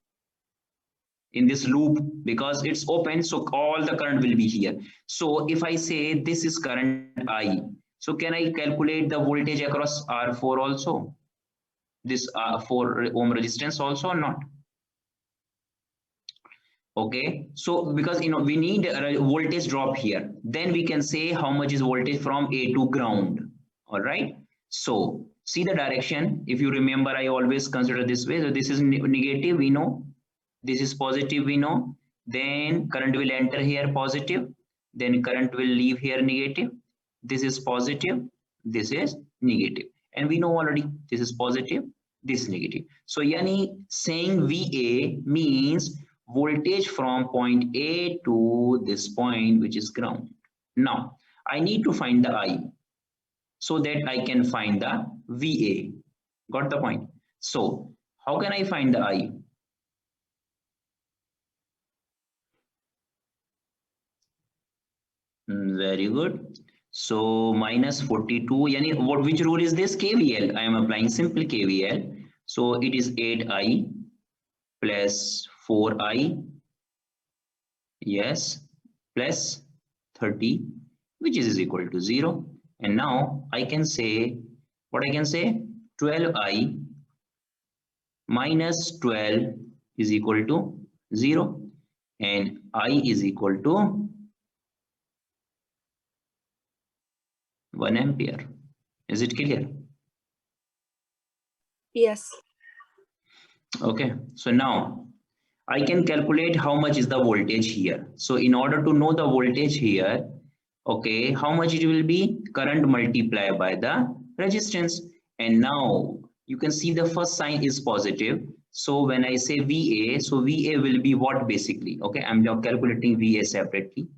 in this loop because it's open. So all the current will be here. So if I say this is current I, so can I calculate the voltage across R4 also? This 4 ohm resistance also or not? Okay, so because we need a voltage drop here, then we can say how much is voltage from A to ground. All right, so See the direction. If you remember, I always consider this way. So this is negative, we know. This is positive, we know. Then current will enter here positive. Then current will leave here negative. This is positive. This is negative. And we know already this is positive. This is negative. So yani saying VA means voltage from point A to this point, which is ground. Now I need to find the I, so that I can find the VA. Got the point? So how can I find the I? Very good. So minus 42, yani what, which rule is this? KVL. I am applying simple KVL. So it is 8I plus 4I, yes, plus 30, which is equal to 0. And now I can say, what I can say? 12I minus 12 is equal to 0. And I is equal to 1 ampere. Is it clear? Yes. Okay, so now I can calculate how much is the voltage here. So in order to know the voltage here, okay, how much it will be? Current multiplied by the resistance. And now you can see the first sign is positive. So when I say VA, so VA will be what basically? Okay, I'm now calculating VA separately.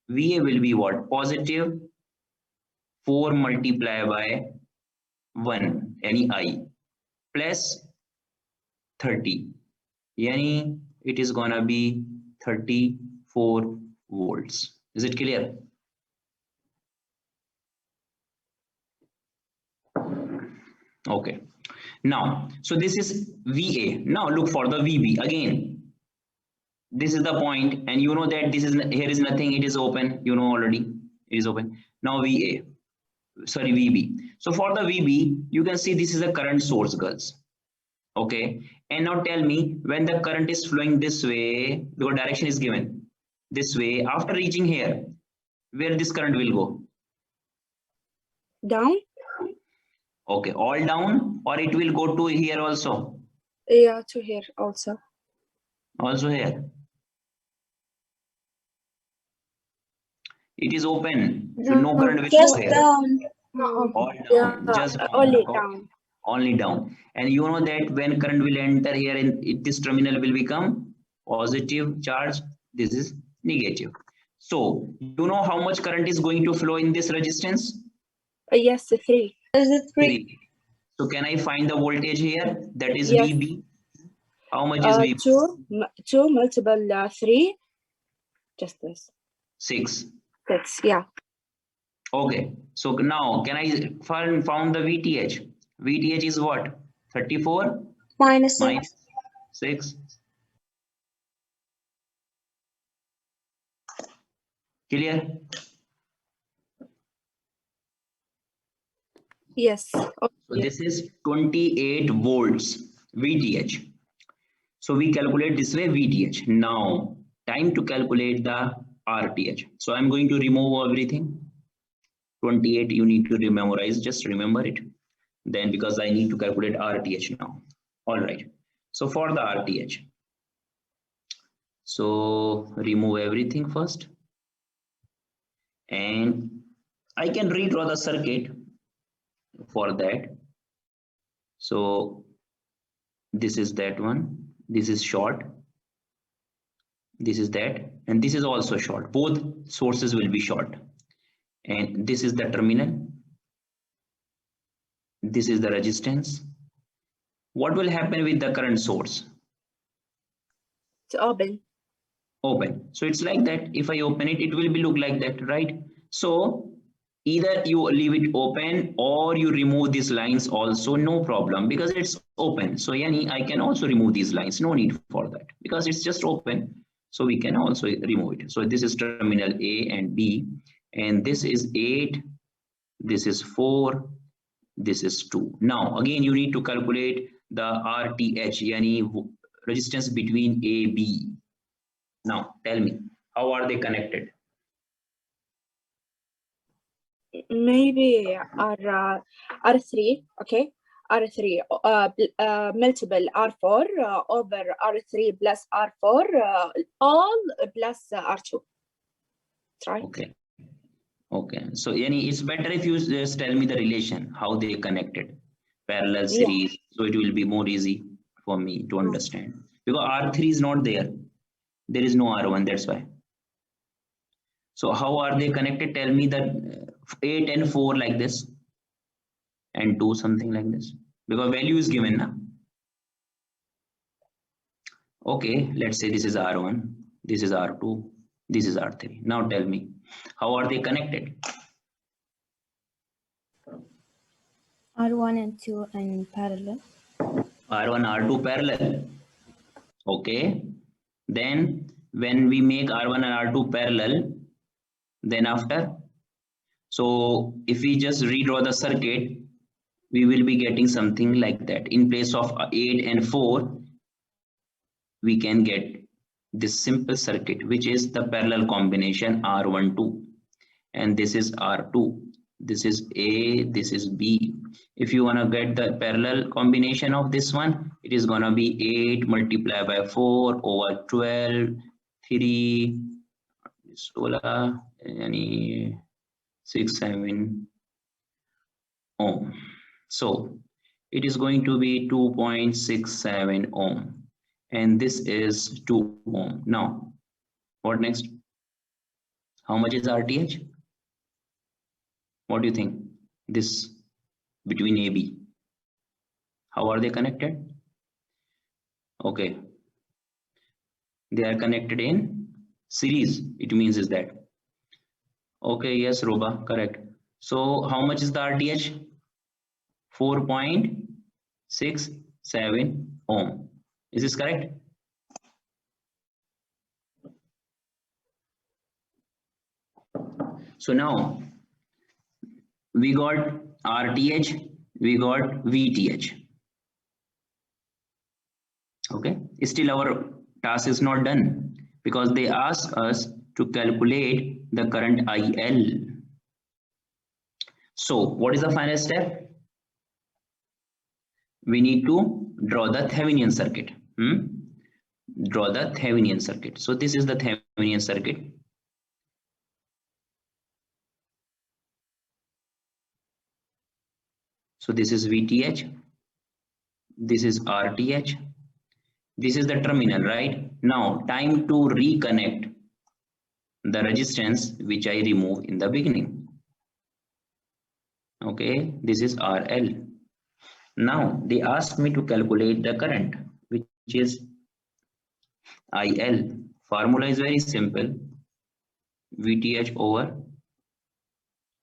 VA will be what? Positive 4 multiplied by 1, any I, plus 30, yani it is gonna be 34 volts. Is it clear? Okay, now so this is VA. Now look for the VB again. This is the point, and you know that this is, here is nothing, it is open, you know already, it is open. Now VA, sorry, VB. So for the VB, you can see this is a current source, girls. Okay, and now tell me, when the current is flowing this way, the direction is given this way, after reaching here, where this current will go? Down? Okay, all down, or it will go to here also? Yeah, to here also. Also here. It is open, so no current will Just go here. down. All Yeah, down, just down. only Okay. down. Only down. And you know that when current will enter here, in this terminal will become positive charge, this is negative. So you know how much current is going to flow in this resistance? Yes, 3. Is it 3? 3. So can I find the voltage here? That is Yes. VB. How much is VB? 2 multiple 3. Just this. 6. 6, yeah. Okay. So now can I found the VTH? VTH is what? 34 Minus 6. minus 6. Clear? Yes. So this is 28 volts VTH. So we calculate this way VTH. Now time to calculate the RTH. So I'm going to remove everything. 28 you need to memorize, just remember it. Then because I need to calculate RTH now. All right. So for the RTH, so remove everything first. And I can redraw the circuit for that. So this is that one, this is short, this is that, and this is also short. Both sources will be short. And this is the terminal, this is the resistance. What will happen with the current source? It's open. Open. So it's like that. If I open it, it will be look like that, right? So either you leave it open or you remove these lines also, no problem, because it's open. So yani I can also remove these lines, no need for that, because it's just open. So we can also remove it. So this is terminal A and B, and this is 8, this is 4, this is 2. Now again you need to calculate the RTH, yani resistance between A, B. Now tell me, how are they connected? maybe R3, okay? R3 multiple R4 over R3 plus R4 all plus R2. That's right. Okay. Okay. So it's better if you just tell me the relation, how they connected, parallel series. So it will be more easy for me to understand. Because R3 is not there. There is no R1, that's why. So how are they connected? Tell me that 8 and 4 like this and 2 something like this, because value is given now. Okay, let's say this is R1, this is R2, this is R3. Now tell me, how are they connected? R1 and 2 in parallel. R1, R2 parallel. Okay, then when we make R1 and R2 parallel, then after, so if we just redraw the circuit, we will be getting something like that. In place of 8 and 4, we can get this simple circuit, which is the parallel combination R12, and this is R2, this is A, this is B. If you want to get the parallel combination of this one, it is going to be 8 multiplied by 4 over 12, 3, 6, 7 ohm. So it is going to be 2.67 ohm, and this is 2 ohm. Now what next? How much is RTH? What do you think? This between AB, how are they connected? Okay, they are connected in series. It means is that, okay, yes, Roba, correct. So how much is the RTH? 4.67 ohm. Is this correct? So now we got RTH, we got VTH. Okay, still our task is not done, because they ask us to calculate the current IL. So what is the final step? We need to draw the Thevenin circuit. Draw the Thevenin circuit. So this is the Thevenin circuit. So this is VTH, this is RTH, this is the terminal, right? Now time to reconnect the resistance which I removed in the beginning. Okay, this is RL. Now they asked me to calculate the current, which is IL. Formula is very simple. VTH over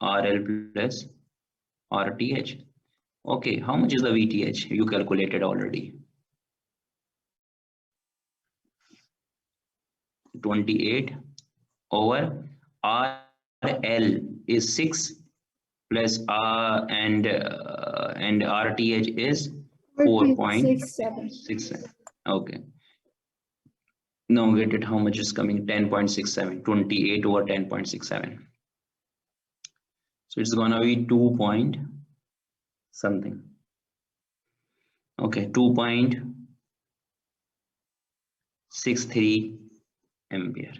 RL plus RTH. Okay, how much is the VTH? You calculated already. 28 over RL is 6 plus R and RTH is 4.67. Okay. Now get it, how much is coming? 10.67. 28 over 10.67. So it's gonna be 2 point something. Okay, 2.63 ampere.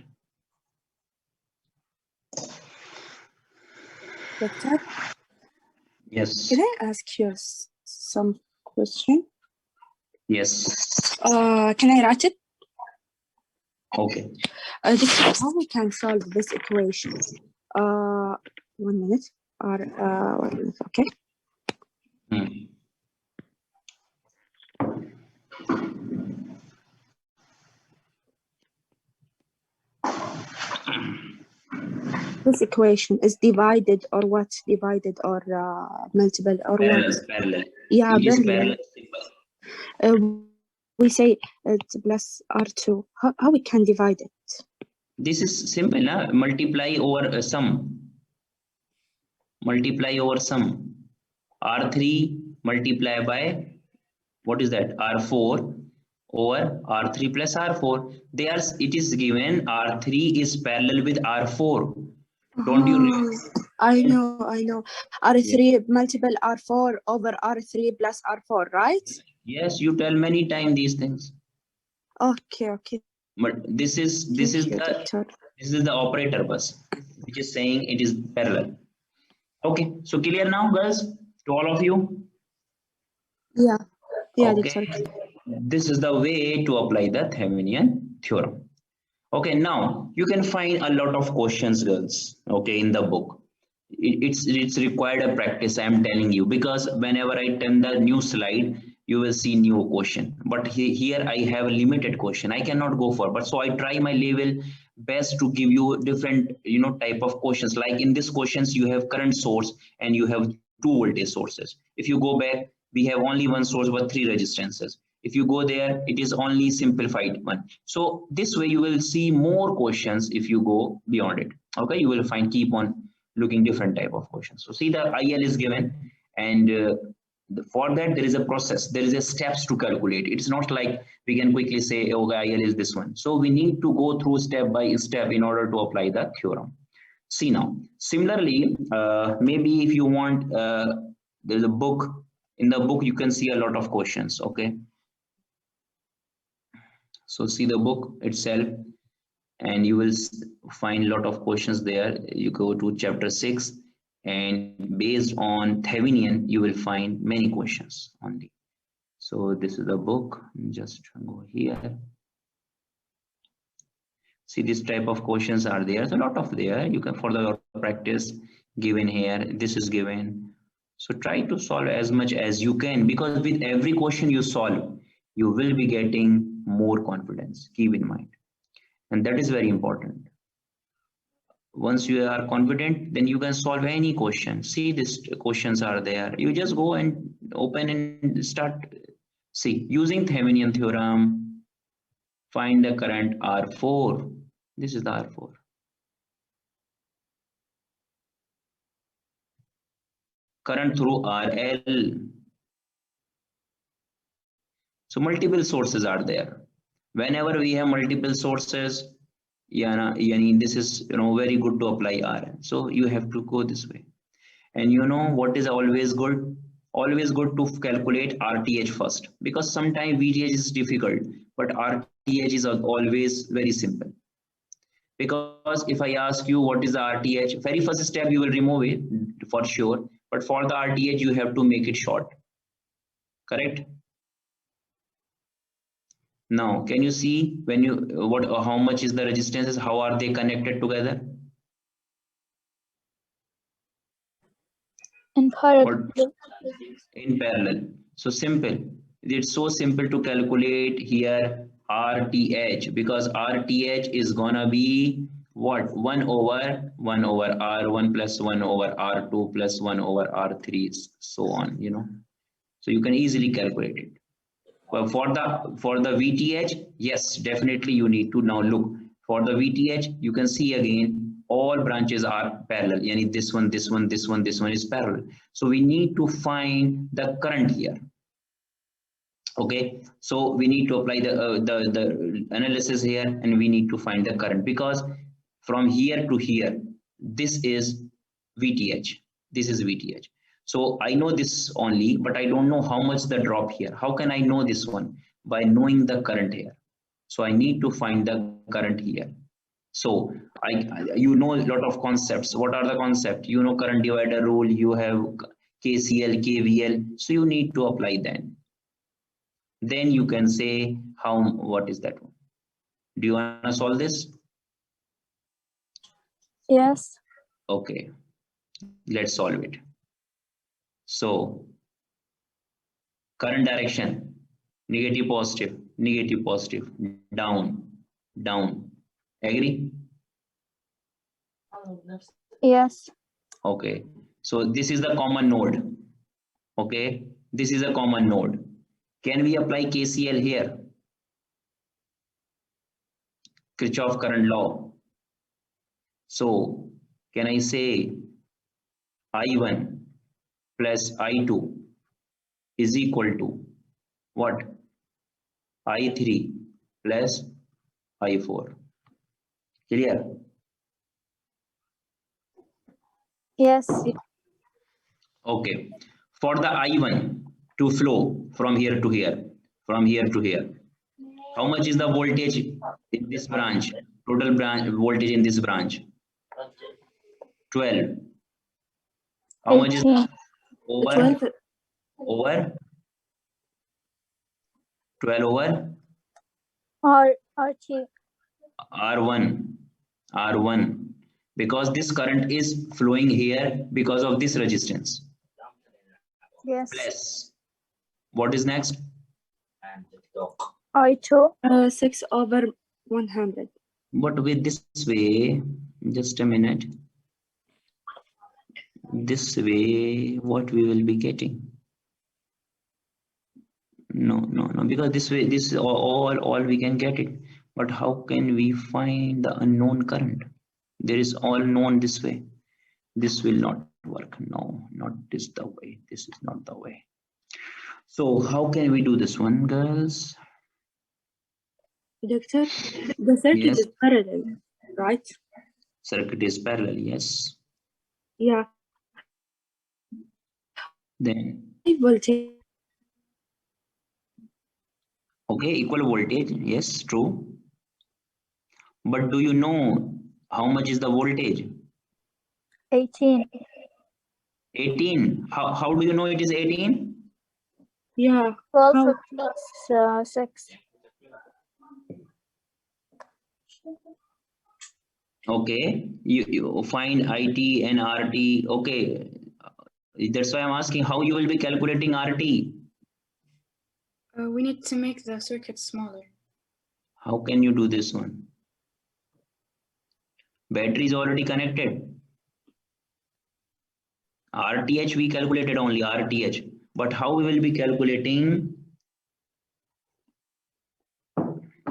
Doctor, Yes. can I ask you some question? Yes. Can I write it? Okay. Doctor, how we can solve this equation? 1 minute or 1 minute, okay? This equation is divided or what? Divided or multiple or Parallel, what? parallel. Yeah, It is parallel. parallel. We say it's plus R2. How we can divide it? This is simple, na? Multiply over sum. Multiply over sum. R3 multiply by, what is that? R4 over R3 plus R4. It is given R3 is parallel with R4. Don't you remember? I know. R3 multiple R4 over R3 plus R4, right? Yes, you tell many times these things. Okay. But this is Doctor. the operator bus, which is saying it is parallel. Okay, so clear now, girls, to all of you? Yeah, Okay. Doctor. This is the way to apply the Thevenin theorem. Okay, now you can find a lot of questions, girls, okay, in the book. It's required a practice, I am telling you, because whenever I turn the new slide, you will see new question. But here I have a limited question. I cannot go forward. So I try my level best to give you different, type of questions. Like in this questions, you have current source and you have 2 voltage sources. If you go back, we have only one source but 3 resistances. If you go there, it is only simplified one. So this way you will see more questions if you go beyond it. Okay, you will keep on looking different type of questions. So see, the IL is given, and for that there is a process, there is a steps to calculate. It's not like we can quickly say, okay, IL is this one. So we need to go through step by step in order to apply the theorem. See now, similarly, maybe if you want, there's a book. In the book you can see a lot of questions. Okay, so see the book itself and you will find a lot of questions there. You go to chapter 6 and based on Thevenin you will find many questions only. So this is the book, just go here. See, this type of questions are there. There's a lot of there. You can, for the practice, given here, this is given. So try to solve as much as you can, because with every question you solve, you will be getting more confidence. Keep in mind. And that is very important. Once you are confident, then you can solve any question. See, these questions are there. You just go and open and start. See, using Thevenin theorem, find the current R4. This is the R4. Current through RL. So multiple sources are there. Whenever we have multiple sources, this is very good to apply RL. So you have to go this way. And what is always good? Always good to calculate RTH first, because sometimes VTH is difficult, but RTH is always very simple. Because if I ask you what is the RTH, very first step you will remove it for sure, but for the RTH you have to make it short. Correct? Now, can you see when how much is the resistances? How are they connected together? In parallel. In parallel. So simple. It's so simple to calculate here RTH, because RTH is gonna be what? 1 over R1 plus 1 over R2 plus 1 over R3, so on. So you can easily calculate it. But for the VTH, yes, definitely you need to now look. For the VTH, you can see again all branches are parallel. Yani this one is parallel. So we need to find the current here. Okay, so we need to apply the analysis here, and we need to find the current, because from here to here, this is VTH. This is VTH. So I know this only, but I don't know how much the drop here. How can I know this one? By knowing the current here. So I need to find the current here. So you know a lot of concepts. What are the concepts? You know current divider rule, you have KCL, KVL. So you need to apply them. Then you can say what is that one? Do you want to solve this? Yes. Okay, let's solve it. So current direction, negative, positive, down. Agree? Yes. Okay, so this is the common node. Okay, this is a common node. Can we apply KCL here? Kirchhoff current law. So can I say I1 plus I2 is equal to what? I3 plus I4. Clear? Yes. Okay. For the I1 to flow from here to here, from here to here, how much is the voltage in this branch? Total branch voltage in this branch? 12. How much is 18. over? Over? 12 over? RT. R1. Because this current is flowing here because of this resistance. Yes. Plus, what is next? I2. 6 over 100. But with this way, just a minute. This way, what we will be getting? No, because this way, this is all we can get it. But how can we find the unknown current? There is all known this way. This will not work. No, not this the way. This is not the way. So how can we do this one, girls? Doctor, the circuit Yes. is parallel, right? Circuit is parallel, yes. Yeah. Then, Voltage. okay, equal voltage, yes, true. But do you know how much is the voltage? 18. 18. How do you know it is 18? Yeah. 12 How? plus 6. Okay, you find IT and RT. Okay, that's why I'm asking how you will be calculating RT. We need to make the circuit smaller. How can you do this one? Battery is already connected. RTH we calculated only RTH, but how we will be calculating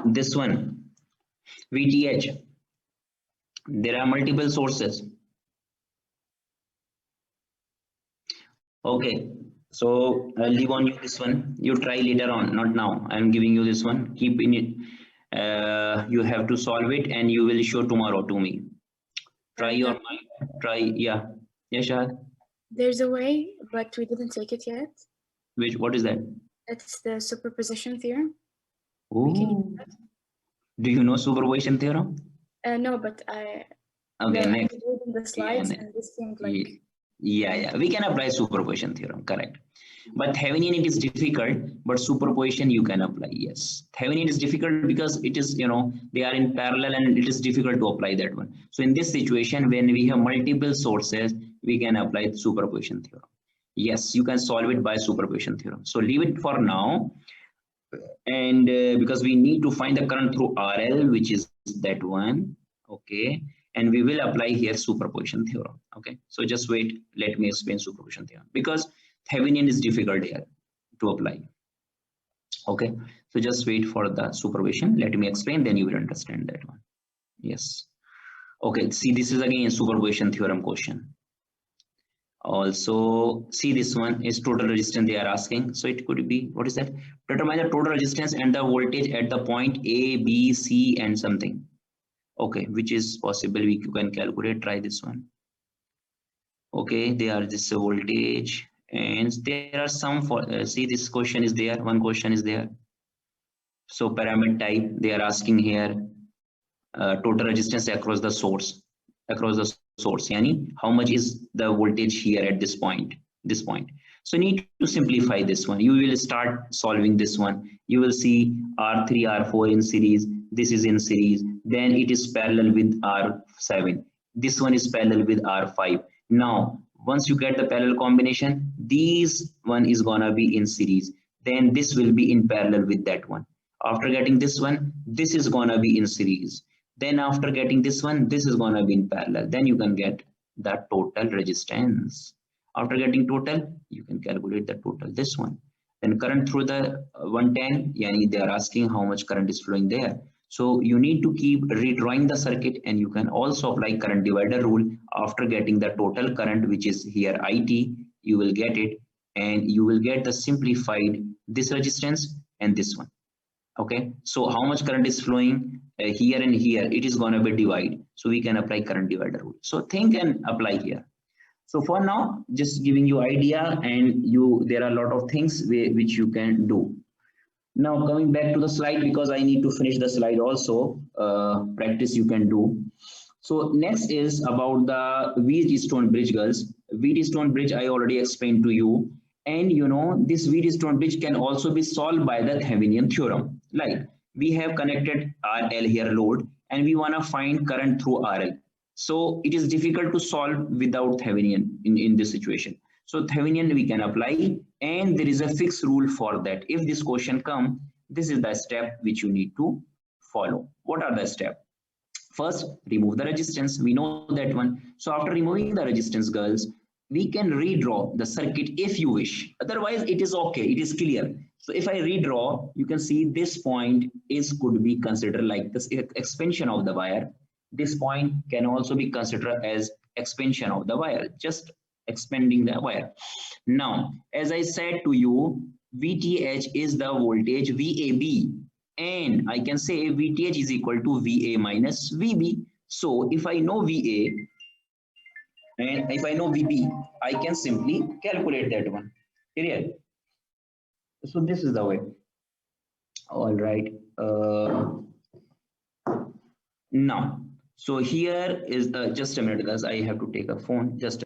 this one? VTH. There are multiple sources. Okay, so I'll leave on you this one. You try later on, not now. I'm giving you this one. Keep in it. You have to solve it and you will show tomorrow to me. Try your mind. Try, yeah. Yes, Shahad? There's a way, but we didn't take it yet. What is that? It's the superposition theorem. Ooh. Do you know superposition theorem? No, but I Okay, next. was reading the slides Yeah, and this seemed like yeah, we can apply superposition theorem, correct. But Thevenin it is difficult, but superposition you can apply, yes. Thevenin is difficult because it is, they are in parallel and it is difficult to apply that one. So in this situation, when we have multiple sources, we can apply superposition theorem. Yes, you can solve it by superposition theorem. So leave it for now. And because we need to find the current through RL, which is that one, okay. And we will apply here superposition theorem. Okay, so just wait, let me explain superposition theorem because Thevenin is difficult here to apply. Okay, so just wait for the superposition, let me explain, then you will understand that one. Yes. Okay, see, this is again superposition theorem question. Also, see, this one is total resistance they are asking. So it could be, what is that? Determine the total resistance and the voltage at the point A, B, C and something. Okay, which is possible, we can calculate, try this one. Okay, they are this voltage and there are some for see, this question is there, one question is there. So pyramid type they are asking here, total resistance across the source, yani how much is the voltage here at this point. So need to simplify this one. You will start solving this one. You will see R3 R4 in series, this is in series, then it is parallel with R7, this one is parallel with R5. Now once you get the parallel combination, these one is gonna be in series, then this will be in parallel with that one. After getting this one, this is gonna be in series, then after getting this one, this is gonna be in parallel, then you can get the total resistance. After getting total, you can calculate the total, this one. Then current through the 110, yani they are asking how much current is flowing there. So you need to keep redrawing the circuit and you can also apply current divider rule. After getting the total current, which is here IT, you will get it and you will get the simplified this resistance and this one. Okay, so how much current is flowing here and here, it is going to be divided. So we can apply current divider rule. So think and apply here. So for now, just giving you idea, and there are a lot of things which you can do. Now coming back to the slide, because I need to finish the slide also, practice you can do. So next is about the Wheatstone bridge, girls. Wheatstone bridge I already explained to you. And you know, this Wheatstone bridge can also be solved by the Thevenin theorem. Like we have connected RL here load, and we want to find current through RL. So it is difficult to solve without Thevenin in this situation. So Thevenin we can apply, and there is a fixed rule for that. If this question comes, this is the step which you need to follow. What are the steps? First, remove the resistance. We know that one. So after removing the resistance, girls, we can redraw the circuit if you wish. Otherwise, it is okay. It is clear. So if I redraw, you can see this point could be considered like this expansion of the wire. This point can also be considered as expansion of the wire, just expanding the wire. Now, as I said to you, VTH is the voltage VAB. And I can say VTH is equal to VA minus VB. So if I know VA and if I know VB, I can simply calculate that one. Period. So this is the way. All right. Now, so here is just a minute, guys. I have to take a phone. Just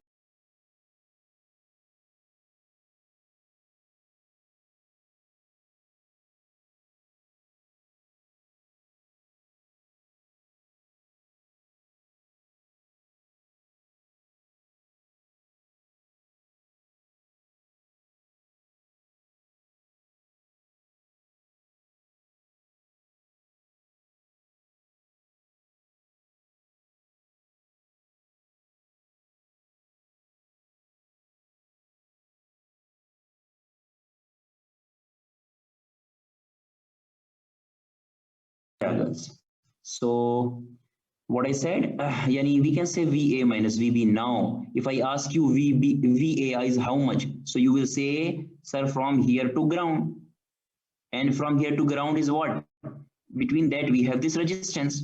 so what I said, yani we can say VA minus VB. Now, if I ask you VA is how much? So you will say, sir, from here to ground. And from here to ground is what? Between that we have this resistance.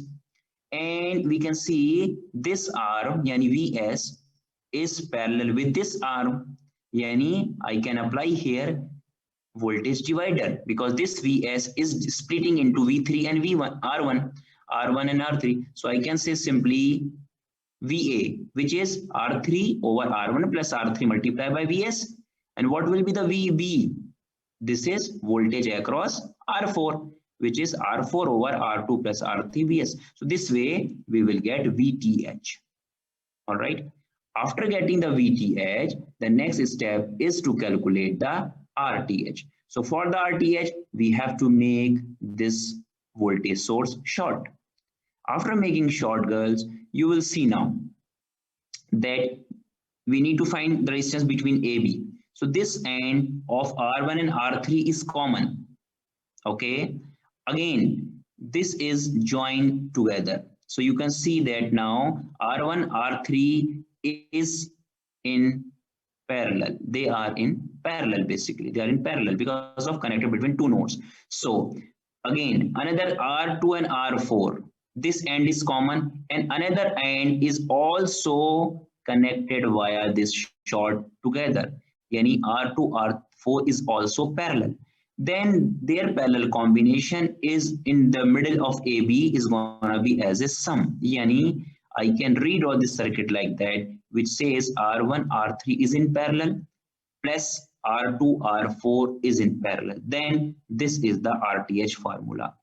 And we can see this arm, yani VS, is parallel with this arm. Yani I can apply here voltage divider, because this VS is splitting into V3 and V1, R1 and R3. So I can say simply VA, which is R3 over R1 plus R3 multiplied by VS. And what will be the VB? This is voltage across R4, which is R4 over R2 plus R3 VS. So this way we will get VTH. All right. After getting the VTH, the next step is to calculate the RTH. So for the RTH, we have to make this voltage source short. After making short, girls, you will see now that we need to find the resistance between AB. So this end of R1 and R3 is common. Okay. Again, this is joined together. So you can see that now R1, R3 is in parallel. They are in parallel, basically. They are in parallel because of connected between two nodes. So again, another R2 and R4. This end is common, and another end is also connected via this short together. Yani R2, R4 is also parallel. Then their parallel combination is in the middle of AB is going to be as a sum. Yani I can redraw this circuit like that, which says R1, R3 is in parallel plus R2, R4 is in parallel. Then this is the RTH formula.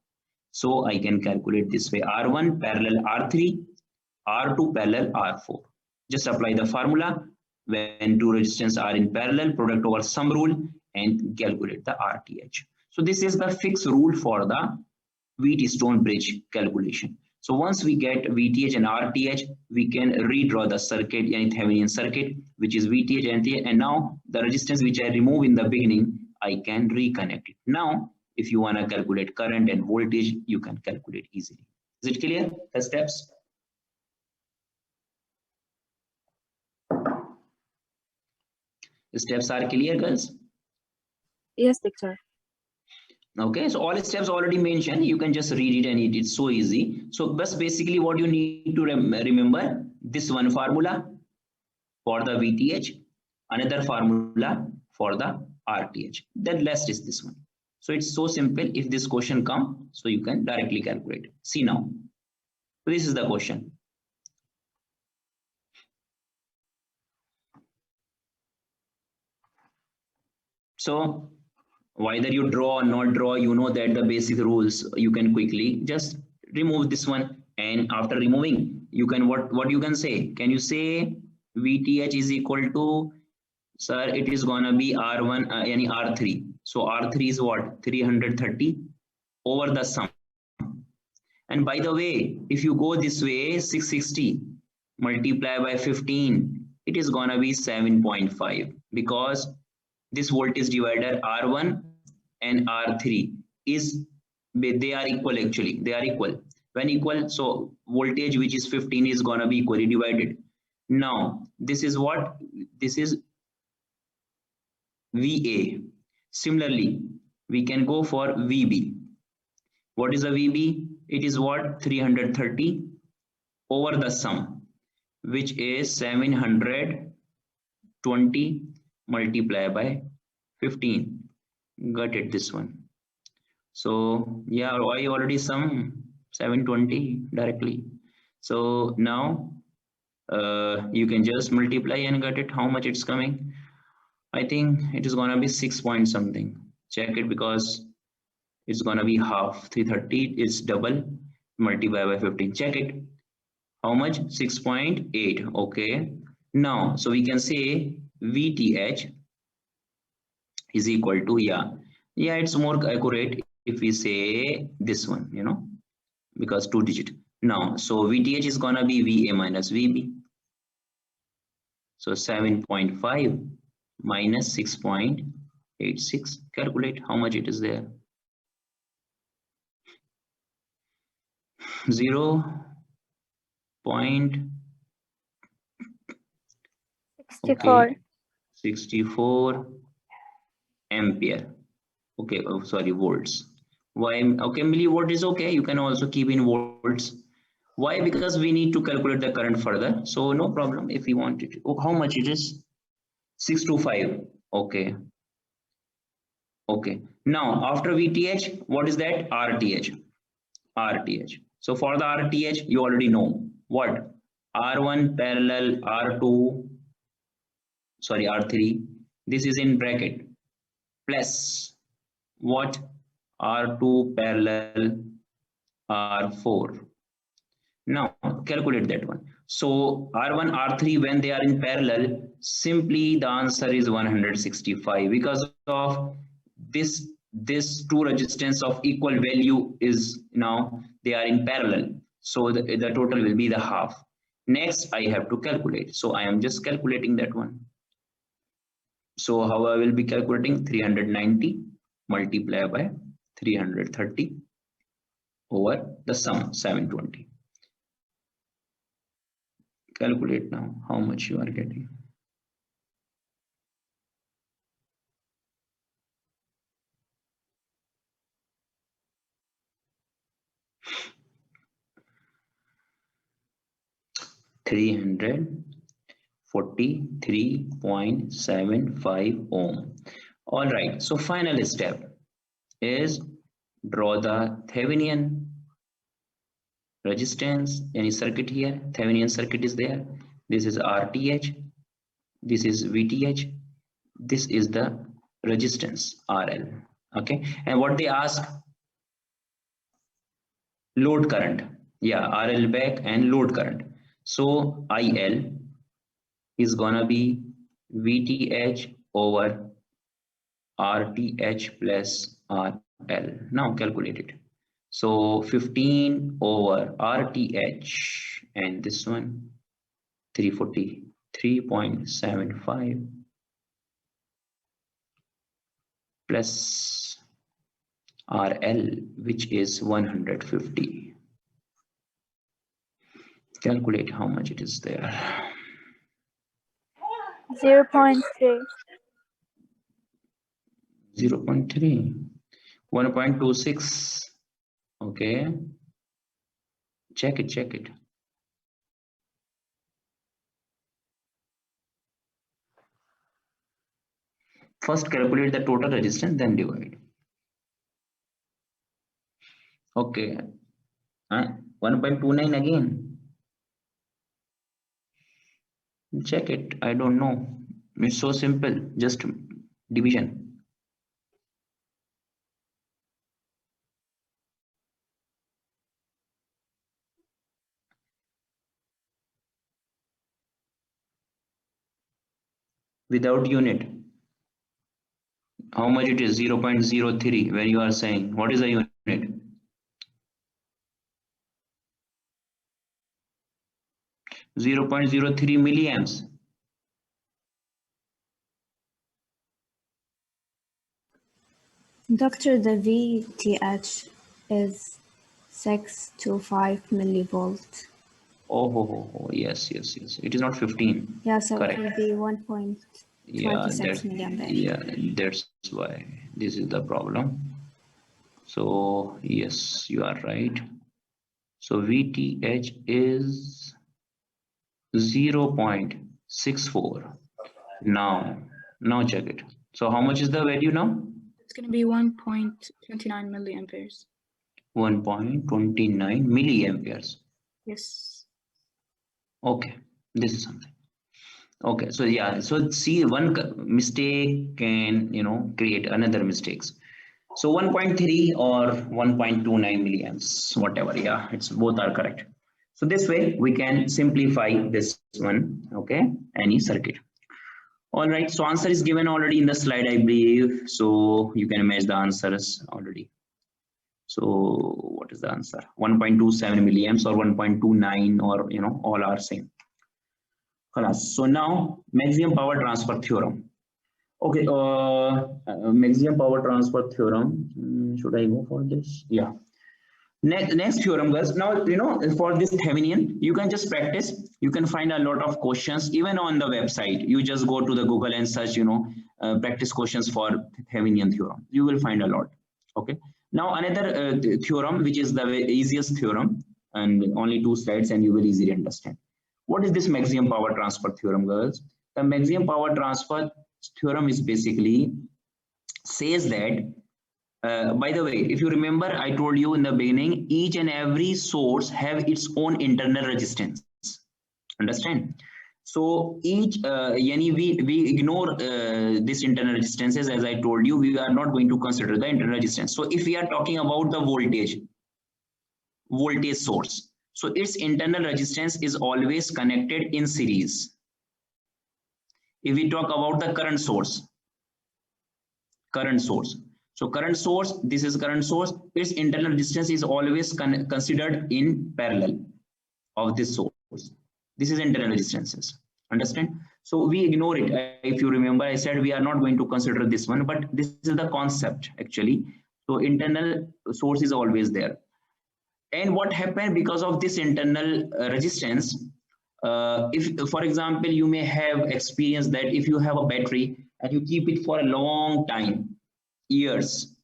So I can calculate this way: R1 parallel R3, R2 parallel R4. Just apply the formula. When two resistors are in parallel, product over sum rule, and calculate the RTH. So this is the fixed rule for the Wheatstone bridge calculation. So once we get VTH and RTH, we can redraw the circuit, yani Thevenin circuit, which is VTH and RTH. And now the resistance which I removed in the beginning, I can reconnect it. Now, if you want to calculate current and voltage, you can calculate easily. Is it clear, the steps? The steps are clear, girls? Yes, Doctor. Okay, so all steps already mentioned. You can just read it and it is so easy. So that's basically what you need to remember. This one formula for the VTH, another formula for the RTH. Then last is this one. So it's so simple. If this question come, so you can directly calculate. See now. So this is the question. So whether you draw or not draw, you know that the basic rules. You can quickly just remove this one, and after removing, you can what you can say? Can you say VTH is equal to, sir, it is gonna be R1 yani R3. So R3 is what? 330 over the sum. And by the way, if you go this way, 660 multiply by 15, it is gonna be 7.5, because this voltage divider R1 and R3 is, they are equal actually, they are equal. When equal, so voltage which is 15 is gonna be equally divided. Now this is what? This is VA. Similarly, we can go for VB. What is a VB? It is what? 330 over the sum, which is 720 multiplied by 15. Got it, this one. So yeah, I already sum 720 directly. So now you can just multiply and get it how much it's coming. I think it is gonna be 6 point something. Check it, because it's gonna be half. 330 is double, multiply by 15. Check it. How much? 6.8. Okay. Now, so we can say VTH is equal to, yeah, it's more accurate if we say this one, you know, because 2 digit. Now, so VTH is gonna be VA minus VB. So 7.5 minus 6.86. Calculate how much it is there. 0.64 ampere. Okay, oh, sorry, volts. Why? Okay, millivolt is okay. You can also keep in volts. Why? Because we need to calculate the current further. So no problem if we want it. Oh, how much it is? 625. Okay. Okay. Now after VTH, what is that? RTH. RTH. So for the RTH, you already know what? R1 parallel R2, sorry, R3. This is in bracket plus what? R2 parallel R4. Now calculate that one. So R1, R3, when they are in parallel, simply the answer is 165, because of this two resistance of equal value is now they are in parallel. So the total will be the half. Next, I have to calculate. So I am just calculating that one. So how I will be calculating? 390 multiplied by 330 over the sum 720. Calculate now how much you are getting. $343.75 ohm. All right. So final step is draw the Thevenin resistance. Any circuit here? Thevenin circuit is there. This is RTH. This is VTH. This is the resistance RL. Okay. And what they ask? Load current. Yeah, RL back and load current. So IL is gonna be VTH over RTH plus RL. Now calculate it. So 15 over RTH, and this one 343.75 plus RL, which is 150. Calculate how much it is there. 0.3. 0.3. 1.26. Okay. Check it. First calculate the total resistance, then divide. Okay. 1.29 again. Check it. I don't know. It's so simple. Just division. Without unit. How much it is? 0.03. When you are saying, what is the unit? .03 milliamps. Doctor, the VTH is 625 millivolt. Oh, yes. It is not 15. Yeah, so Correct. it will be 1.26 milliampere. Yeah, that's why this is the problem. So yes, you are right. So VTH is 0.64. Now check it. So how much is the value now? It's going to be 1.29 milliamperes. 1.29 milliamperes. Yes. Okay, this is something. Okay, so yeah, so see, one mistake can create another mistakes. So 1.3 or 1.29 milliamps, whatever. Yeah, it's both are correct. So this way we can simplify this one. Okay, any circuit. All right, so answer is given already in the slide, I believe. So you can match the answers already. So what is the answer? 1.27 milliamps or 1.29, or all are same. So now maximum power transfer theorem. Okay, maximum power transfer theorem. Should I go for this? Yeah. Next theorem, guys. Now for this Thevenin, you can just practice. You can find a lot of questions even on the website. You just go to the Google and search practice questions for Thevenin theorem. You will find a lot. Okay. Now another theorem, which is the easiest theorem, and only 2 slides, and you will easily understand. What is this maximum power transfer theorem, girls? The maximum power transfer theorem is basically says that, by the way, if you remember, I told you in the beginning, each and every source have its own internal resistance. Understand? So each, we ignore this internal resistances. As I told you, we are not going to consider the internal resistance. So if we are talking about the voltage source, so its internal resistance is always connected in series. If we talk about the current source, so current source, this is current source, its internal resistance is always considered in parallel of this source. This is internal resistances. Understand? So we ignore it. If you remember, I said we are not going to consider this one, but this is the concept actually. So internal source is always there. And what happened because of this internal resistance, if for example you may have experienced that if you have a battery and you keep it for a long time, years,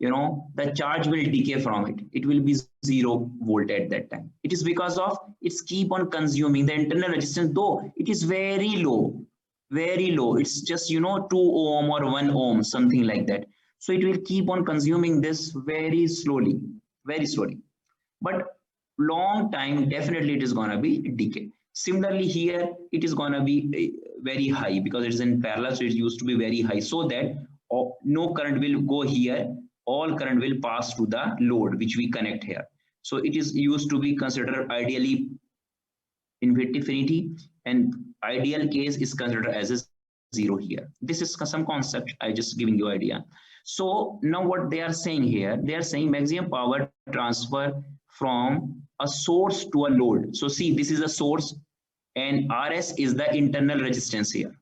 the charge will decay from it. It will be 0 volt at that time. It is because of it's keep on consuming the internal resistance, though it is very low. It's just 2 ohm or 1 ohm, something like that. So it will keep on consuming this very slowly. But long time, definitely it is gonna be decay. Similarly here, it is gonna be very high because it is in parallel, so it used to be very high, so that no current will go here, all current will pass to the load which we connect here. So it is used to be considered ideally infinity, and ideal case is considered as a 0 here. This is some concept, I just giving you idea. So now what they are saying here, they are saying maximum power transfer from a source to a load. So see, this is a source and RS is the internal resistance here.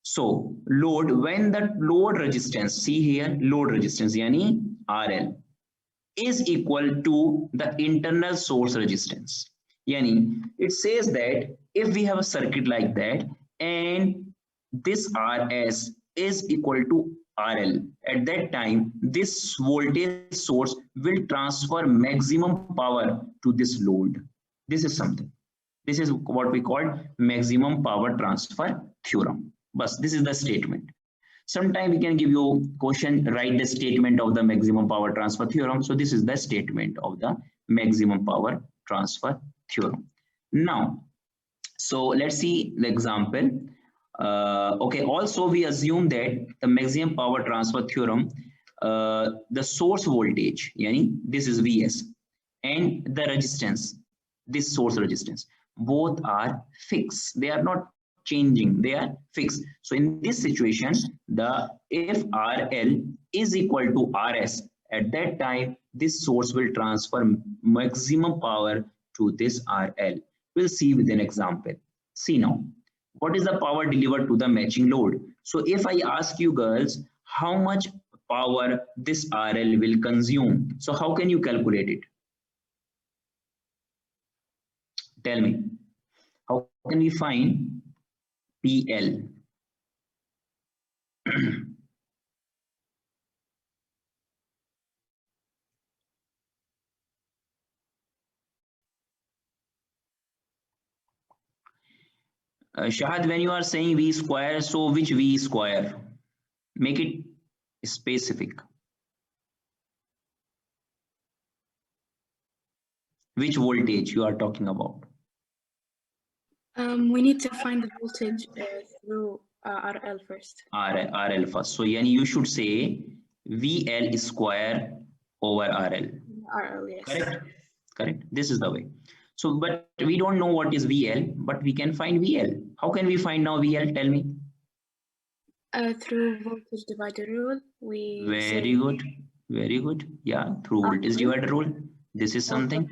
So load, when the load resistance, see here, load resistance, yani RL, is equal to the internal source resistance. Yani it says that if we have a circuit like that and this RS is equal to RL, at that time this voltage source will transfer maximum power to this load. This is something. This is what we call maximum power transfer theorem. But this is the statement. Sometime we can give you question, write the statement of the maximum power transfer theorem. So this is the statement of the maximum power transfer theorem. Now, so let's see the example. Okay, also we assume that the maximum power transfer theorem, the source voltage, yani this is Vs, and the resistance, this source resistance, both are fixed. They are not changing, they are fixed. So in this situation, if RL is equal to RS, at that time this source will transfer maximum power to this RL. We'll see with an example. See now, what is the power delivered to the matching load? So if I ask you girls, how much power this RL will consume, so how can you calculate it? Tell me, how can we find PL? Shahad, when you are saying V square, so which V square? Make it specific. Which voltage you are talking about? We need to find the voltage through RL first. RL first. So yani you should say VL square over RL. RL, yes. Correct? Correct. This is the way. So, but we don't know what is VL, but we can find VL. How can we find now VL? Tell me. Through voltage divider rule, we Very good. Very good. Yeah, through voltage divider rule. This is something.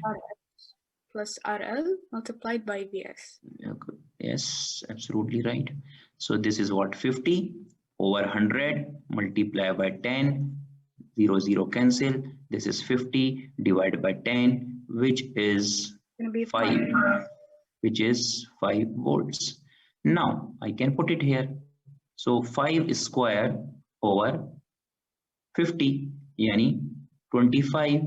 Plus RL multiplied by VS. Okay. Yes, absolutely right. So this is what, 50 over 100 multiplied by 10, 0, 0 cancel. This is 50 divided by 10, which is 5, which is 5 volts. Now I can put it here. So 5 square over 50, yani 25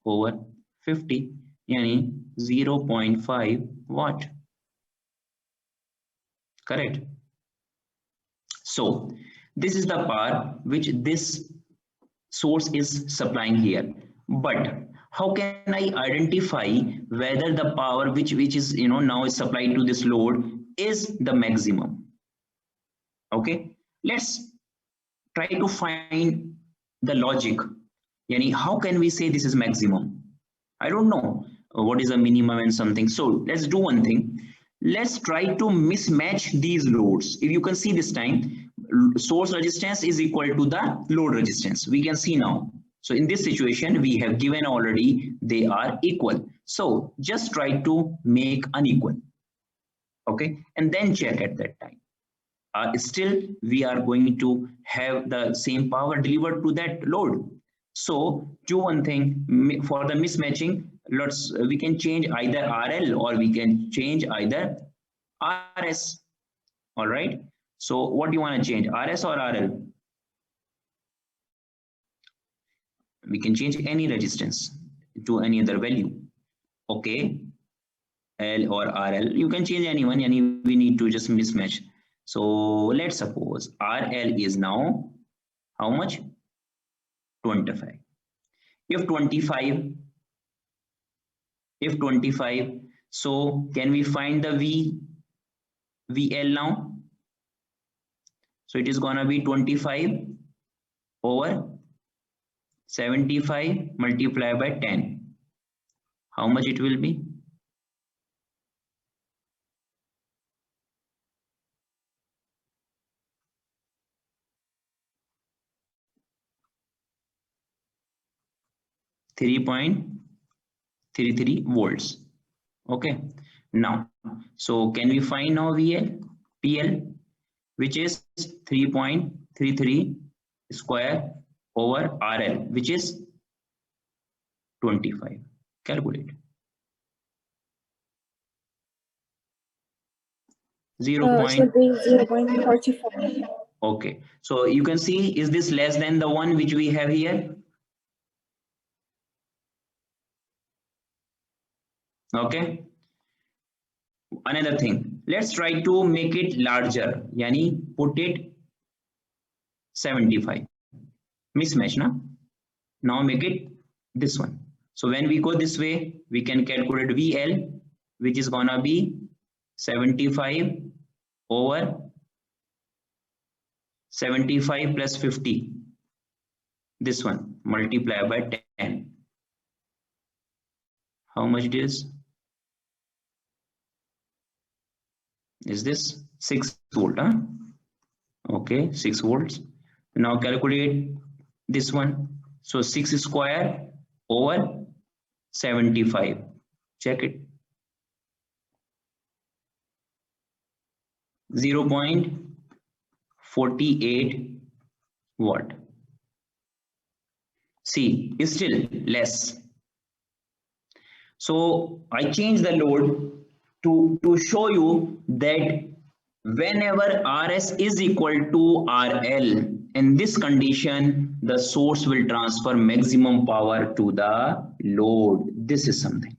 over 50, yani 0.5 watt. Correct. So this is the power which this source is supplying here. But how can I identify whether the power which is now is supplied to this load is the maximum? Okay, let's try to find the logic. Yani how can we say this is maximum? I don't know what is a minimum and something. So let's do one thing. Let's try to mismatch these loads. If you can see this time, source resistance is equal to the load resistance. We can see now. So in this situation, we have given already they are equal. So just try to make unequal. Okay, and then check at that time. Still, we are going to have the same power delivered to that load. So do one thing for the mismatching. We can change either RL or we can change either RS. All right. So what do you want to change, RS or RL? We can change any resistance to any other value. Okay. L or RL. You can change anyone. We need to just mismatch. So let's suppose RL is now how much? 25. If 25, so can we find the VL now? So it is gonna be 25 over 75 multiplied by 10. How much it will be? .33 volts. Okay. Now, so can we find now PL, which is 3.33 square over RL, which is 25. Calculate. 0.45. Okay. So you can see, is this less than the one which we have here? Okay. Another thing, let's try to make it larger. Yani put it 75. Mismatch, na? Now make it this one. So when we go this way, we can calculate VL, which is gonna be 75 over 75 plus 50. This one multiply by 10. How much it is? Is this 6 volt? Huh? Okay, 6 volts. Now calculate this one. So 6 square over 75. Check it. 0.48 watt. See, it's still less. So I changed the load to show you that whenever RS is equal to RL, in this condition, the source will transfer maximum power to the load. This is something.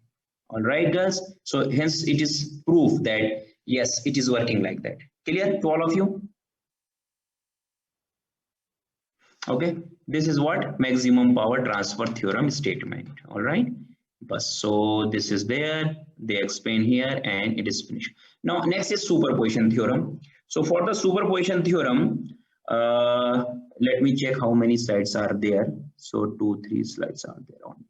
All right, guys. So hence it is proof that yes, it is working like that. Clear to all of you? Okay. This is what maximum power transfer theorem statement. All right. But so this is there. They explain here, and it is finished. Now next is superposition theorem. So for the superposition theorem, let me check how many slides are there. So 2-3 slides are there only.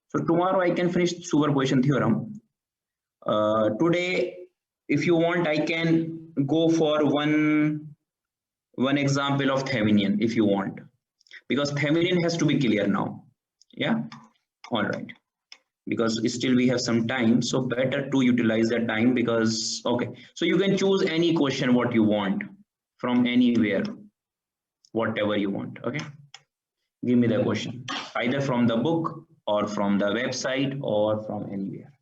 So tomorrow I can finish superposition theorem. Today, if you want, I can go for one example of Thevenin if you want, because Thevenin has to be clear now. Yeah. All right. Because still we have some time, so better to utilize that time. Because okay, so you can choose any question what you want from anywhere, whatever you want. Okay, give me the question either from the book or from the website or from anywhere.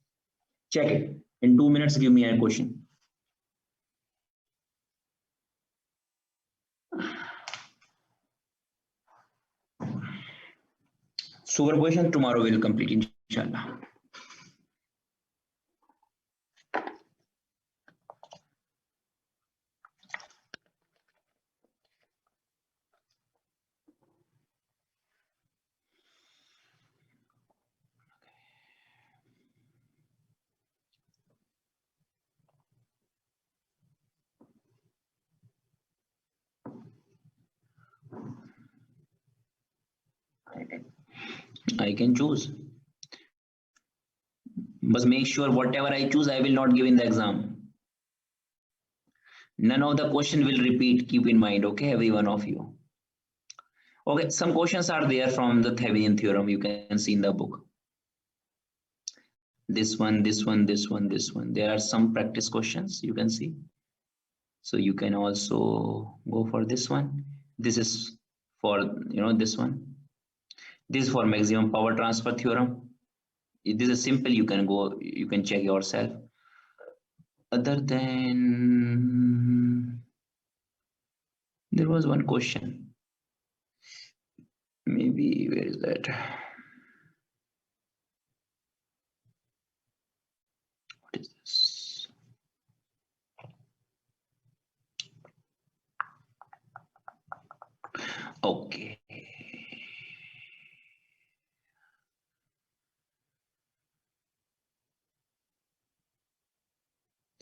Check it in 2 minutes. Give me a question. Superposition tomorrow will complete, inshallah. I can choose, but make sure whatever I choose, I will not give in the exam. None of the question will repeat. Keep in mind, okay, every one of you. Okay, some questions are there from the Thevenin theorem. You can see in the book. This one, this one, this one, this one. There are some practice questions you can see. So you can also go for this one. This is for, this one. This is for maximum power transfer theorem. This is simple. You can go, you can check yourself. Other than, there was one question. Maybe, where is that? What is this? Okay.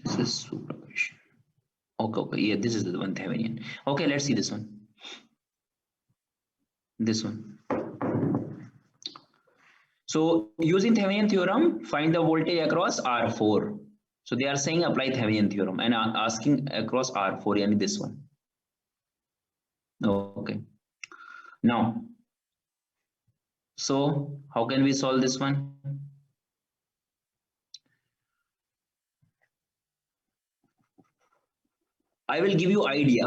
This is superposition. Okay, yeah, this is the one Thevenin. Okay, let's see this one. This one. So using Thevenin theorem, find the voltage across R4. So they are saying apply Thevenin theorem and asking across R4, yani this one. Okay. Now, so how can we solve this one? I will give you idea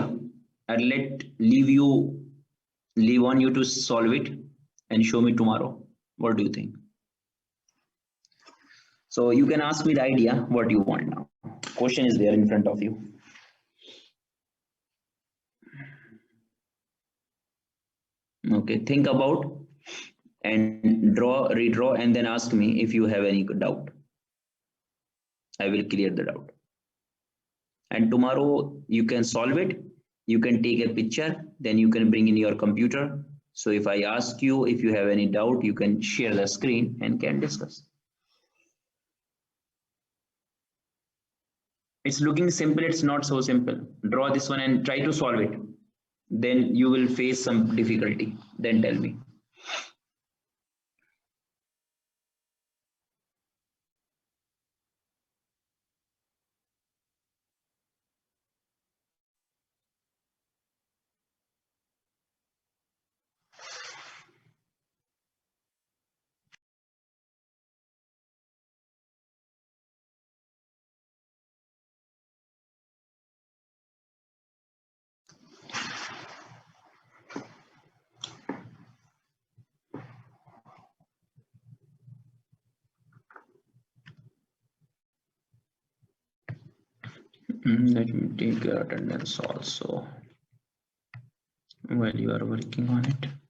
and leave on you to solve it and show me tomorrow. What do you think? So you can ask me the idea what you want now. Question is there in front of you. Okay, think about and redraw and then ask me if you have any doubt. I will clear the doubt. And tomorrow you can solve it You can take a picture, then you can bring in your computer. So if I ask you, if you have any doubt, you can share the screen and can discuss. It's looking simple, it's not so simple. Draw this one and try to solve it. Then you will face some difficulty. Then tell me. Let me take your attendance also while you are working on it.